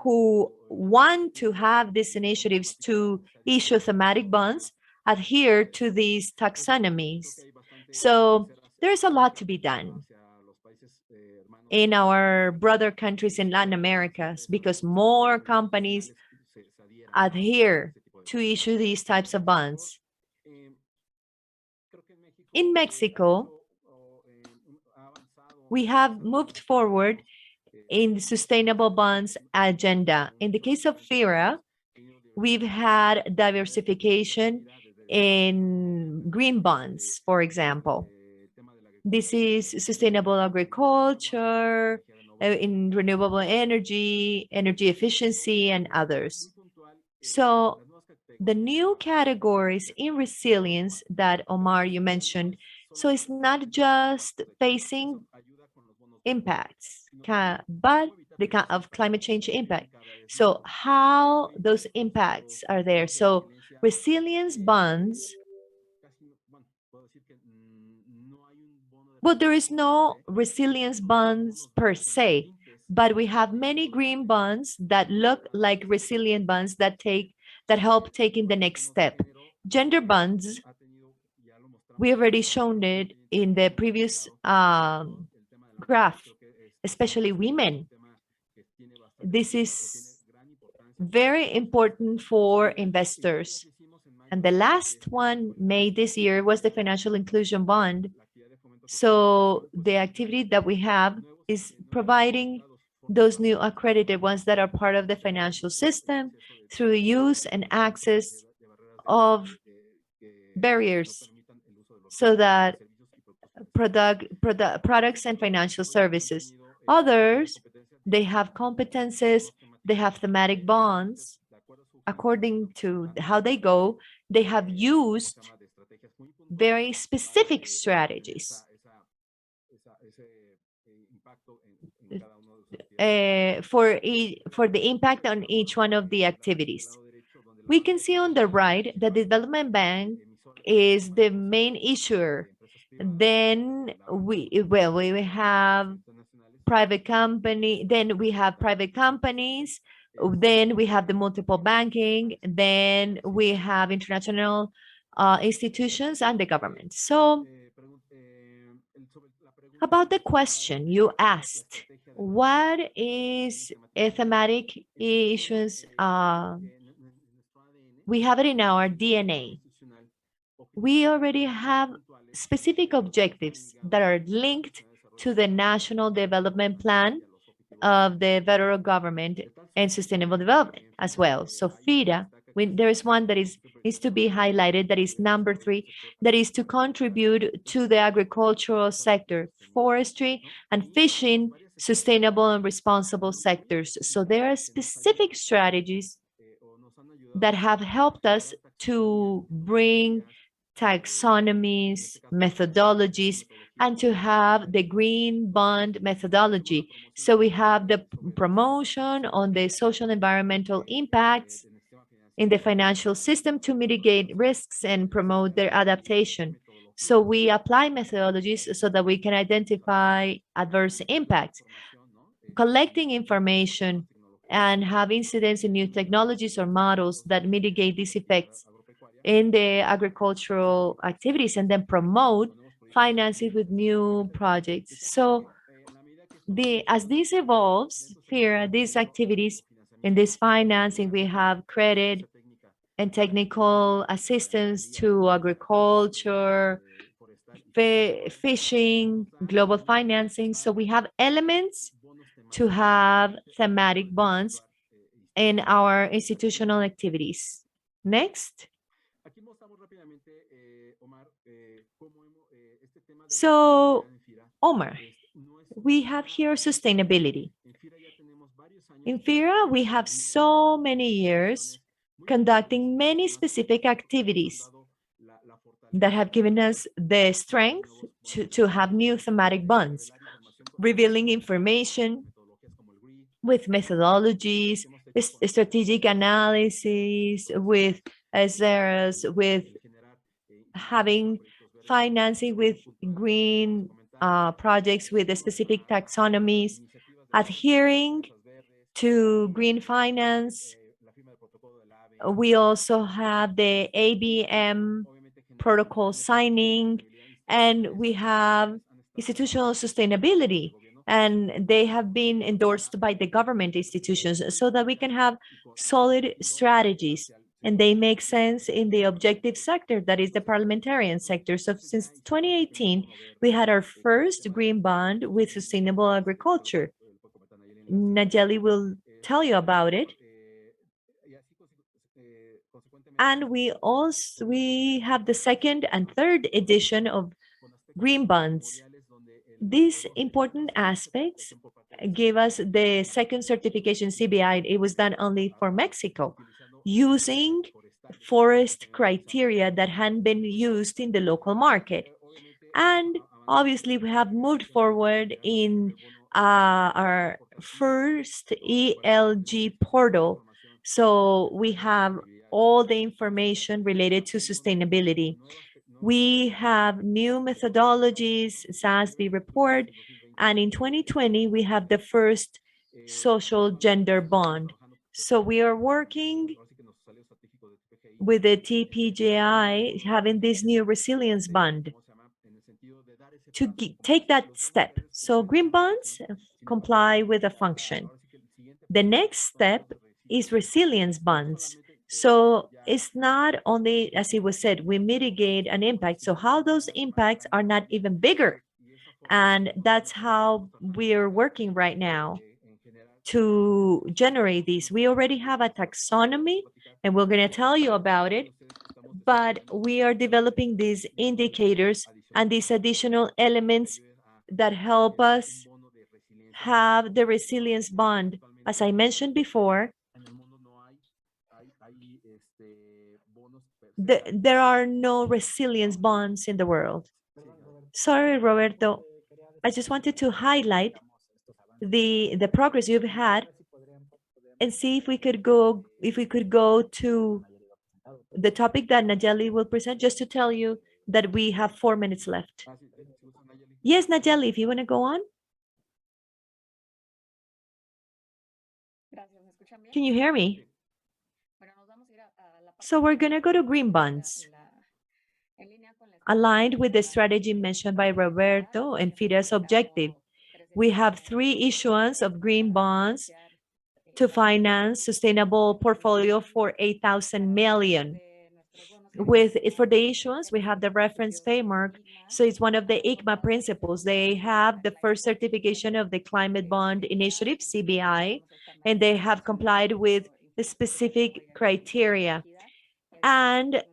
who want to have these initiatives to issue thematic bonds adhere to these taxonomies. So there's a lot to be done in our brother countries in Latin America, because more companies adhere to issue these types of bonds. In Mexico, we have moved forward in the sustainable bonds agenda. In the case of FIRA, we've had diversification in green bonds, for example. This is sustainable agriculture, in renewable energy, energy efficiency, and others. So the new categories in resilience that Omar, you mentioned, so it's not just facing impacts, but the kind of climate change impact. So how those impacts are there. So resilience bonds, well, there is no resilience bonds per se, but we have many green bonds that look like resilient bonds that help taking the next step. Gender bonds, we already shown it in the previous graph, especially women. This is very important for investors. And the last one made this year was the financial inclusion bond. So the activity that we have is providing those new accredited ones that are part of the financial system through the use and access of barriers, so that products and financial services. Others, they have competences, they have thematic bonds. According to how they go, they have used very specific strategies for the impact on each one of the activities. We can see on the right that the development bank is the main issuer. Then we have private companies, Then we have the multiple banking. Then we have international institutions and the government. So about the question you asked, what is a thematic issues? We have it in our DNA. We already have specific objectives that are linked to the National Development Plan of the federal government and sustainable development as well. So FIDA, there is one that needs to be highlighted, that is number 3, that is to contribute to the agricultural sector, forestry and fishing, sustainable and responsible sectors. So there are specific strategies that have helped us to bring taxonomies, methodologies, and to have the green bond methodology. So we have the promotion on the social environmental impacts in the financial system to mitigate risks and promote their adaptation. So we apply methodologies so that we can identify adverse impacts, collecting information and have incidents in new technologies or models that mitigate these effects in the agricultural activities, and then promote financing with new projects. So as this evolves here, these activities in this financing, we have credit and technical assistance to agriculture, fishing, global financing. So we have elements to have thematic bonds in our institutional activities. Next. So, Omar, we have here sustainability. In FIRA, we have so many years conducting many specific activities that have given us the strength to have new thematic bonds, revealing information with methodologies, strategic analysis, with SRS, with having financing with green projects with the specific taxonomies, adhering to green finance. We also have the ABM protocol signing, and we have institutional sustainability, and they have been endorsed by the government institutions so that we can have solid strategies, and they make sense in the objective sector, that is the parliamentarian sector. So since 2018, we had our first green bond with sustainable agriculture. Nayeli will tell you about it. And we have the second and third edition of green bonds. These important aspects gave us the second certification CBI. It was done only for Mexico, using forest criteria that hadn't been used in the local market. And obviously, we have moved forward in our first ELG portal. So we have all the information related to sustainability. We have new methodologies, SASB report, and in 2020, we have the first social gender bond. So we are working with the TPJI, having this new resilience bond to take that step. So green bonds comply with a function. The next step is resilience bonds. So it's not only, as it was said, we mitigate an impact. So how those impacts are not even bigger. And that's how we're working right now to generate these. We already have a taxonomy, and we're going to tell you about it, but we are developing these indicators and these additional elements that help us have the resilience bond. As I mentioned before, there are no resilience bonds in the world. Sorry, Roberto. I just wanted to highlight the progress you've had and see if we could go to the topic that Nayeli will present, just to tell you that we have 4 minutes left. Yes, Nayeli, if you want to go on. Can you hear me? So we're going to go to green bonds. Aligned with the strategy mentioned by Roberto and FIDA's objective, we have 3 issuance of green bonds to finance sustainable portfolio for 8,000 million. For the issuance, we have the reference framework. So it's one of the ICMA principles. They have the first certification of the Climate Bond Initiative, CBI, and they have complied with the specific criteria. And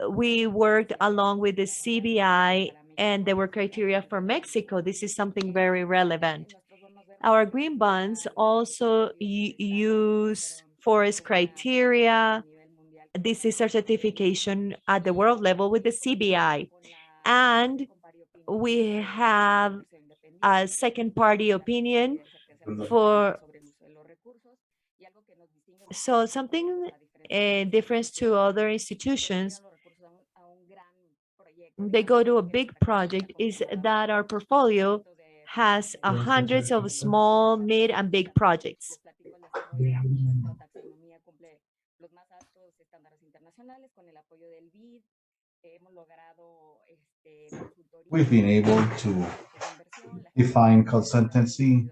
we worked along with the CBI, and there were criteria for Mexico. This is something very relevant. Our green bonds also use forest criteria. This is a certification at the world level with the CBI. And we have a second party opinion for, so something different to other institutions, they go to a big project, is that our portfolio has hundreds of small, mid, and big projects. We've been able to define consultancy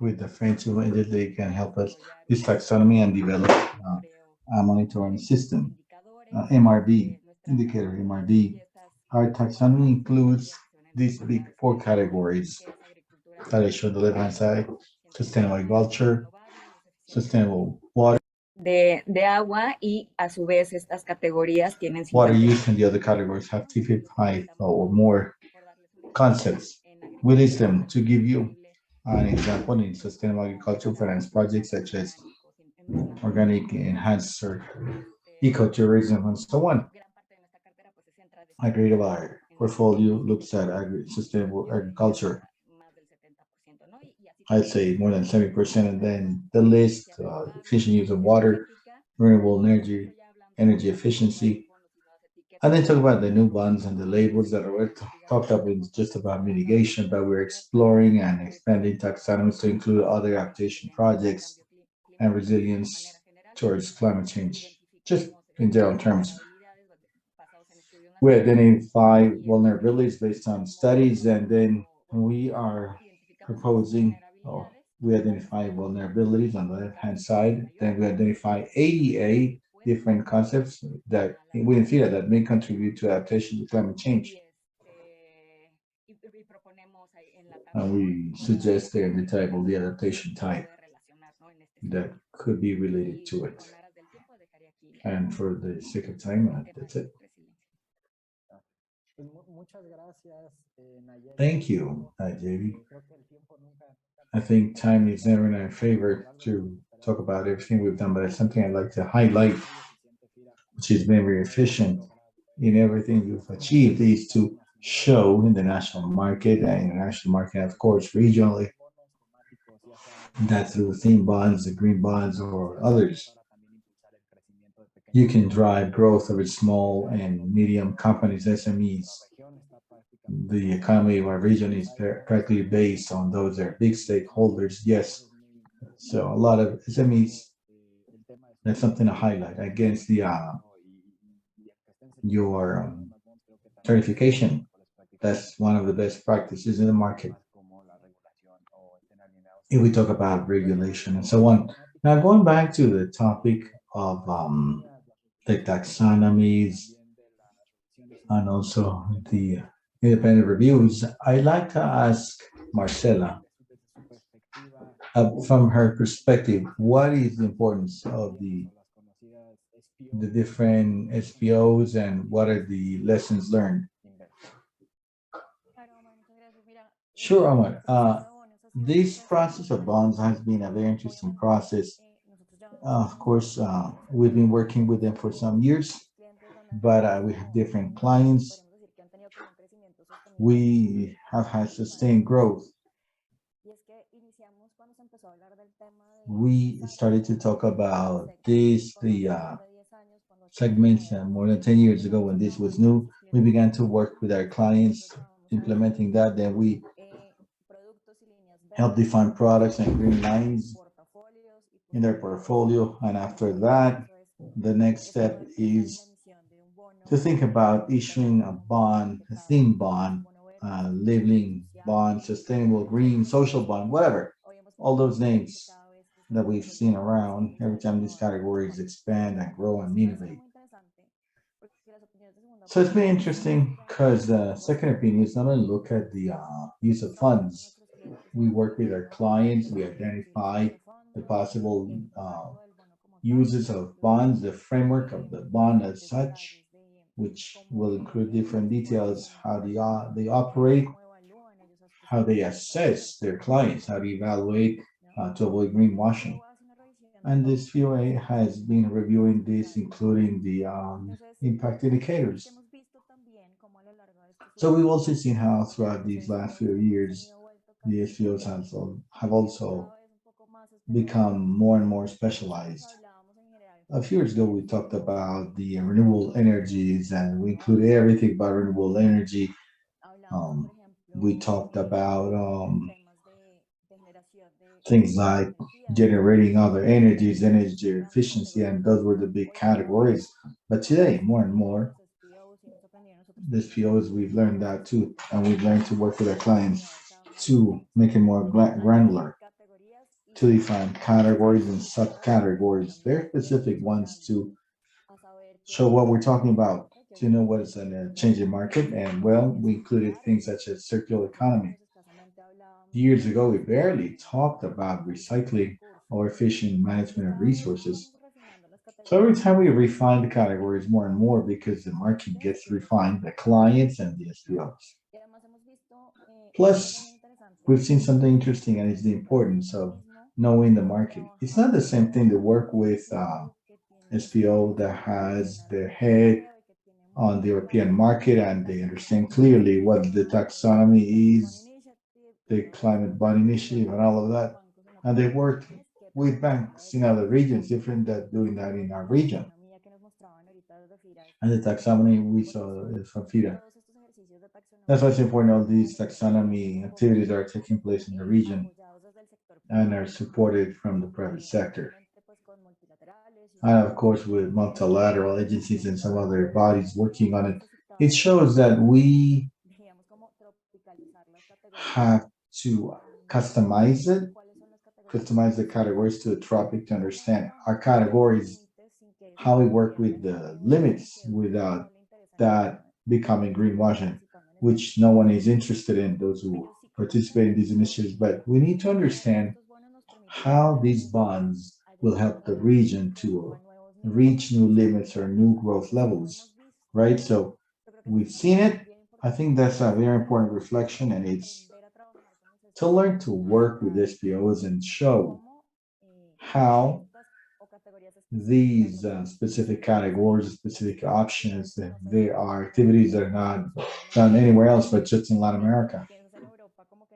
with the French that they can help us this taxonomy and develop a monitoring system, MRD, indicator MRD. Our taxonomy includes these big 4 categories that I showed on the left-hand side: sustainable agriculture, sustainable water, de agua y a su vez estas categorías tienen water 50. use, and the other categories have 55 or more concepts. We list them to give you an example in sustainable agriculture finance projects such as organic enhancer, ecotourism, and so on. A great of our portfolio looks at sustainable agriculture. I'd say more than 70%, and then the list, efficient use of water, renewable energy, energy efficiency, and then talk about the new ones and the labels that are talked about in just about mitigation, but we're exploring and expanding taxonomies to include other adaptation projects and resilience towards climate change. Just in general terms, we identify vulnerabilities based on studies, and then we are proposing, oh, we identify vulnerabilities on the left-hand side, then we identify 88 different concepts that within FIDA that may contribute to adaptation to climate change. And we suggest there in the table the adaptation type that could be related to it. And for the sake of time, that's it. Thank you, JV. I think time is never in our favor to talk about everything we've done, but it's something I'd like to highlight, which has been very efficient in everything you've achieved, is to show in the national market and international market, of course, regionally, that through theme bonds, the green bonds, or others, you can drive growth of small and medium companies, SMEs. The economy of our region is practically based on those that are big stakeholders, yes. So a lot of SMEs, that's something to highlight against the your certification. That's one of the best practices in the market. If we talk about regulation and so on. Now going back to the topic of the taxonomies and also the independent reviews, I'd like to ask Marcela, from her perspective, what is the importance of the different SPOs and what are the lessons learned? Sure, Omar. This process of bonds has been a very interesting process. Of course, we've been working with them for some years, but we have different clients. We have had sustained growth. We started to talk about this, the segments, more than 10 years ago when this was new. We began to work with our clients, implementing that. Then we help define products and green lines in their portfolio. And after that, the next step is to think about issuing a bond, a theme bond, labeling bond, sustainable, green, social bond, whatever. All those names that we've seen around every time these categories expand and grow and innovate. So it's been interesting because second opinions not only look at the use of funds, we work with our clients, we identify the possible uses of bonds, the framework of the bond as such, which will include different details, how they operate, how they assess their clients, how they evaluate to avoid greenwashing. And this VOA has been reviewing this, including the impact indicators. So we've also seen how throughout these last few years, the SPOs have also become more and more specialized. A few years ago, we talked about the renewable energies and we included everything about renewable energy. Um, we talked about things like generating other energies, energy efficiency, and those were the big categories. But today, more and more, this POs, we've learned that too, and we've learned to work with our clients to make it more granular, to define categories and subcategories, very specific ones to show what we're talking about, to know what is a changing market. And well, we included things such as circular economy. Years ago, we barely talked about recycling or efficient management of resources. So every time we refine the categories more and more because the market gets refined, the clients and the SPOs. Plus, we've seen something interesting, and it's the importance of knowing the market. It's not the same thing to work with SPO that has their head on the European market and they understand clearly what the taxonomy is, the climate bond initiative, and all of that. And they work with banks in other regions, different than doing that in our region. And the taxonomy we saw is from FIRA. That's why it's important all these taxonomy activities are taking place in the region and are supported from the private sector. And of course, with multilateral agencies and some other bodies working on it, it shows that we have to customize it, customize the categories to the topic to understand our categories, how we work with the limits without that becoming greenwashing, which no one is interested in, those who participate in these initiatives. But we need to understand how these bonds will help the region to reach new limits or new growth levels, right? So we've seen it. I think that's a very important reflection, and it's to learn to work with SPOs and show how these specific categories, specific options, that there are activities that are not done anywhere else but just in Latin America.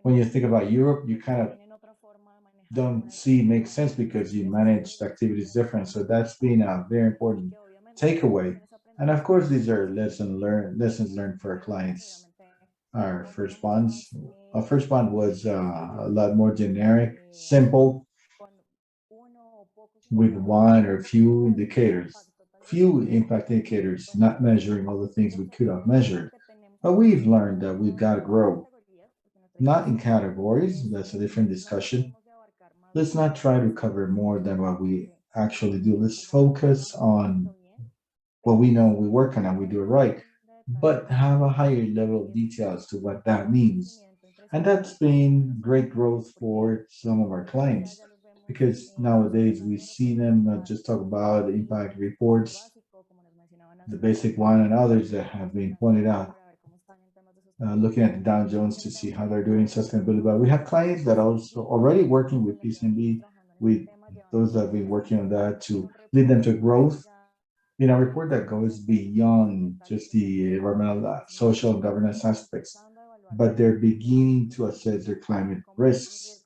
When you think about Europe, you kind of don't see makes sense because you manage the activities different. So that's been a very important takeaway. And of course, these are lessons learned for our clients. Our first bond was a lot more generic, simple, with one or few impact indicators, not measuring all the things we could have measured. But we've learned that we've got to grow, not in categories, that's a different discussion. Let's not try to cover more than what we actually do. Let's focus on what we know we work on and we do it right, but have a higher level of detail as to what that means. And that's been great growth for some of our clients because nowadays we see them not just talk about impact reports, the basic one and others that have been pointed out, looking at the Dow Jones to see how they're doing sustainability. But we have clients that are also already working with PCMB, with those that have been working on that to lead them to growth in a report that goes beyond just the environmental, social, and governance aspects, but they're beginning to assess their climate risks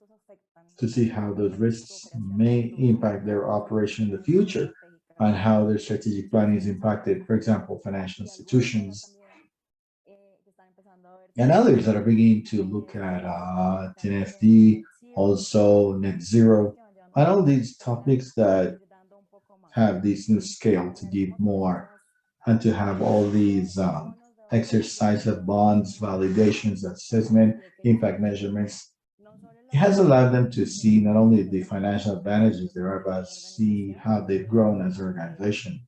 to see how those risks may impact their operation in the future and how their strategic planning is impacted, for example, financial institutions and others that are beginning to look at TNFD, also net zero. And all these topics that have this new scale to give more and to have all these exercise of bonds, validations, assessment, impact measurements. It has allowed them to see not only the financial advantages there are, but see how they've grown as an organization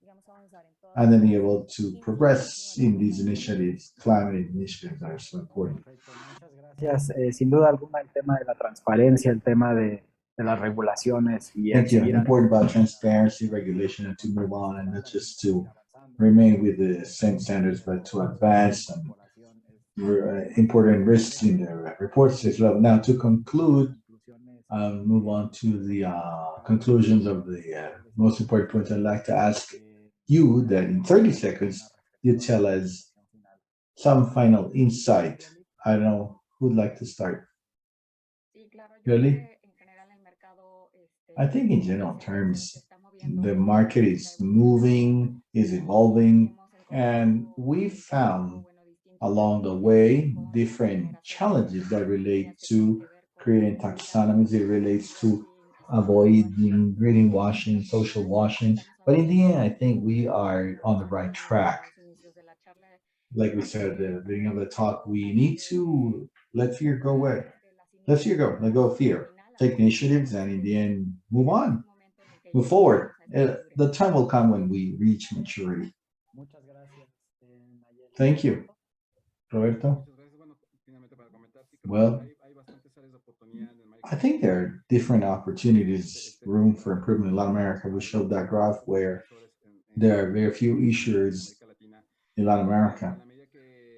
and then be able to progress in these initiatives, climate initiatives that are so important. Perfecto, muchas gracias. Sin duda alguna, el tema de la transparencia, el tema de las regulaciones y el Thank you. seguir Important about transparency, regulation, and to move on and not just to remain with the same standards, but to advance and important risks in the reports as well. Now, to conclude, move on to the conclusions of the most important points. I'd like to ask you that in 30 seconds, you tell us some final insight. I don't know who'd like to start. Really? I think in general terms, the market is moving, is evolving, and we found along the way different challenges that relate to creating taxonomies. It relates to avoiding greening washing, social washing. But in the end, I think we are on the right track. Like we said at the beginning of the talk, we need to let fear go away. Let fear go. Let go of fear. Take initiatives and in the end, move on, move forward. The time will come when we reach maturity. Muchas gracias, Nayeli. Thank you, Roberto. Well, I think there are different opportunities, room for improvement in Latin America. We showed that graph where there are very few issuers in Latin America.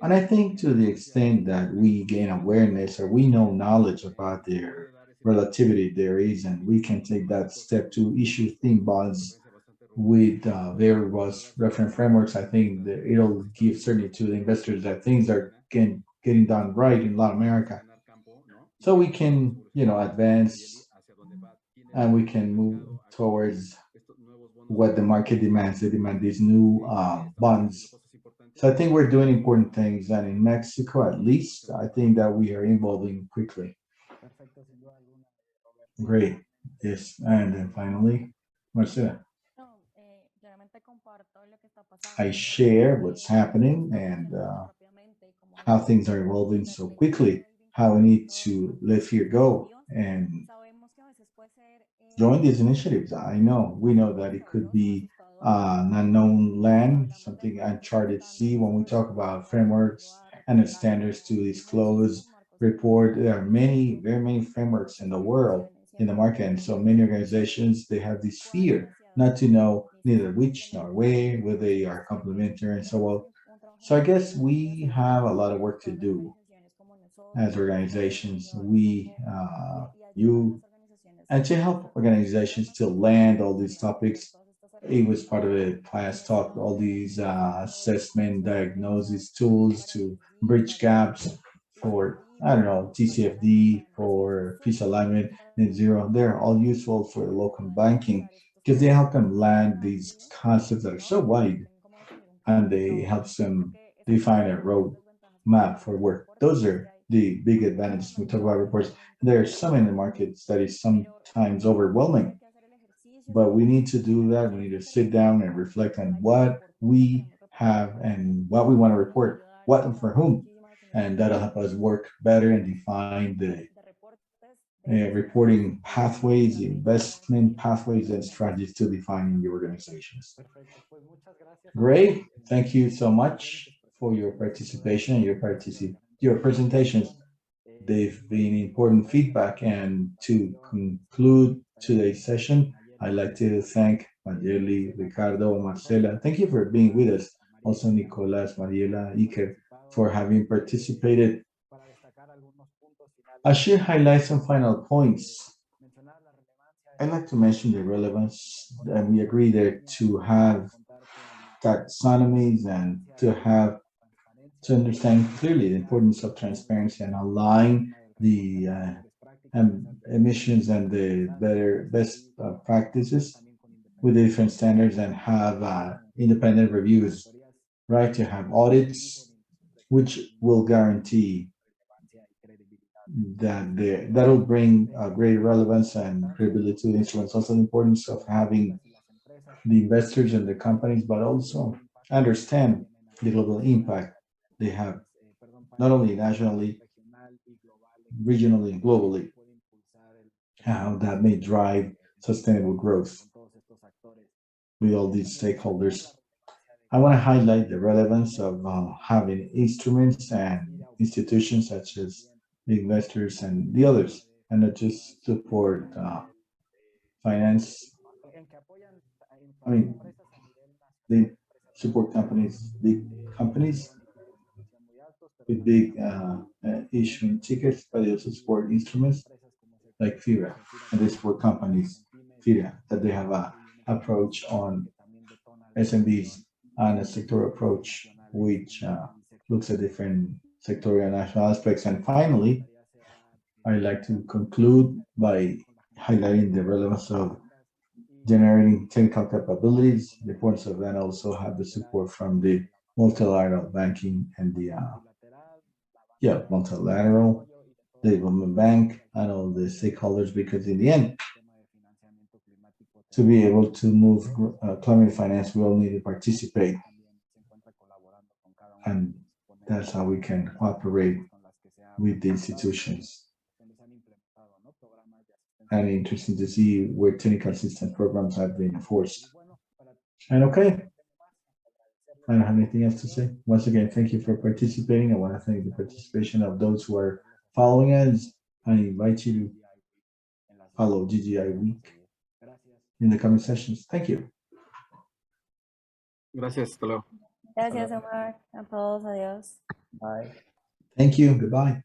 And I think to the extent that we gain awareness or we know knowledge about their relativity there is, and we can take that step to issue theme bonds with very robust reference frameworks, I think that it'll give certainty to the investors that things are getting done right in Latin America. So we can, advance and we can move towards what the market demands. They demand these new bonds. So I think we're doing important things, and in Mexico, at least, I think that we are evolving quickly. Perfecto, sin duda alguna, Roberto. Great. Yes. And then finally, Marcela, I share what's happening and how things are evolving so quickly, how we need to let fear go and join these initiatives. We know that it could be an unknown land, something uncharted sea when we talk about frameworks and standards to disclose, report. There are many, very many frameworks in the world, in the market. And so many organizations, they have this fear not to know neither which nor whether they are complementary and so on. So I guess we have a lot of work to do as organizations. You, and to help organizations to land all these topics. It was part of a class talk, all these assessment diagnosis tools to bridge gaps for, I don't know, TCFD, for peace alignment, net zero. They're all useful for the local banking because they help them land these concepts that are so wide and they help them define a road map for work. Those are the big advantages when we talk about reports. There are some in the markets that is sometimes overwhelming, but we need to do that. We need to sit down and reflect on what we have and what we want to report, what and for whom. And that'll help us work better and define the reporting pathways, investment pathways, and strategies to define your organizations. Perfecto, pues muchas gracias. Great. Thank you so much for your participation and your presentations. They've been important feedback. And to conclude today's session, I'd like to thank Mayeli, Ricardo, Marcela. Thank you for being with us. Also, Nicolas, Mariela, Iker, for having participated. I should highlight some final points. I'd like to mention the relevance, and we agree that to have taxonomies and to understand clearly the importance of transparency and align the emissions and the best practices with the different standards and have independent reviews, right? To have audits, which will guarantee that'll bring greater relevance and credibility to the instruments. Also, the importance of having the investors and the companies, but also understand the global impact they have, not only nationally, regionally, and globally, how that may drive sustainable growth with all these stakeholders. I want to highlight the relevance of having instruments and institutions such as the investors and the others, and not just support finance. I mean, they support companies, big companies with big issuing tickets, but they also support instruments like FIRA, and they support companies, FIRA, that they have a approach on SMBs and a sector approach which looks at different sectorial and national aspects. And finally, I'd like to conclude by highlighting the relevance of generating technical capabilities, the importance of that also have the support from the multilateral banking and the multilateral development bank and all the stakeholders, because in the end, to be able to move climate finance, we all need to participate, and that's how we can cooperate with the institutions. And interesting to see where technical assistance programs have been enforced. And okay, I don't have anything else to say. Once again, thank you for participating. I want to thank the participation of those who are following us. I invite you to follow GGI Week in the coming sessions. Thank you. Gracias, hasta luego. Gracias, Omar. A todos, adiós. Bye. Thank you. Goodbye.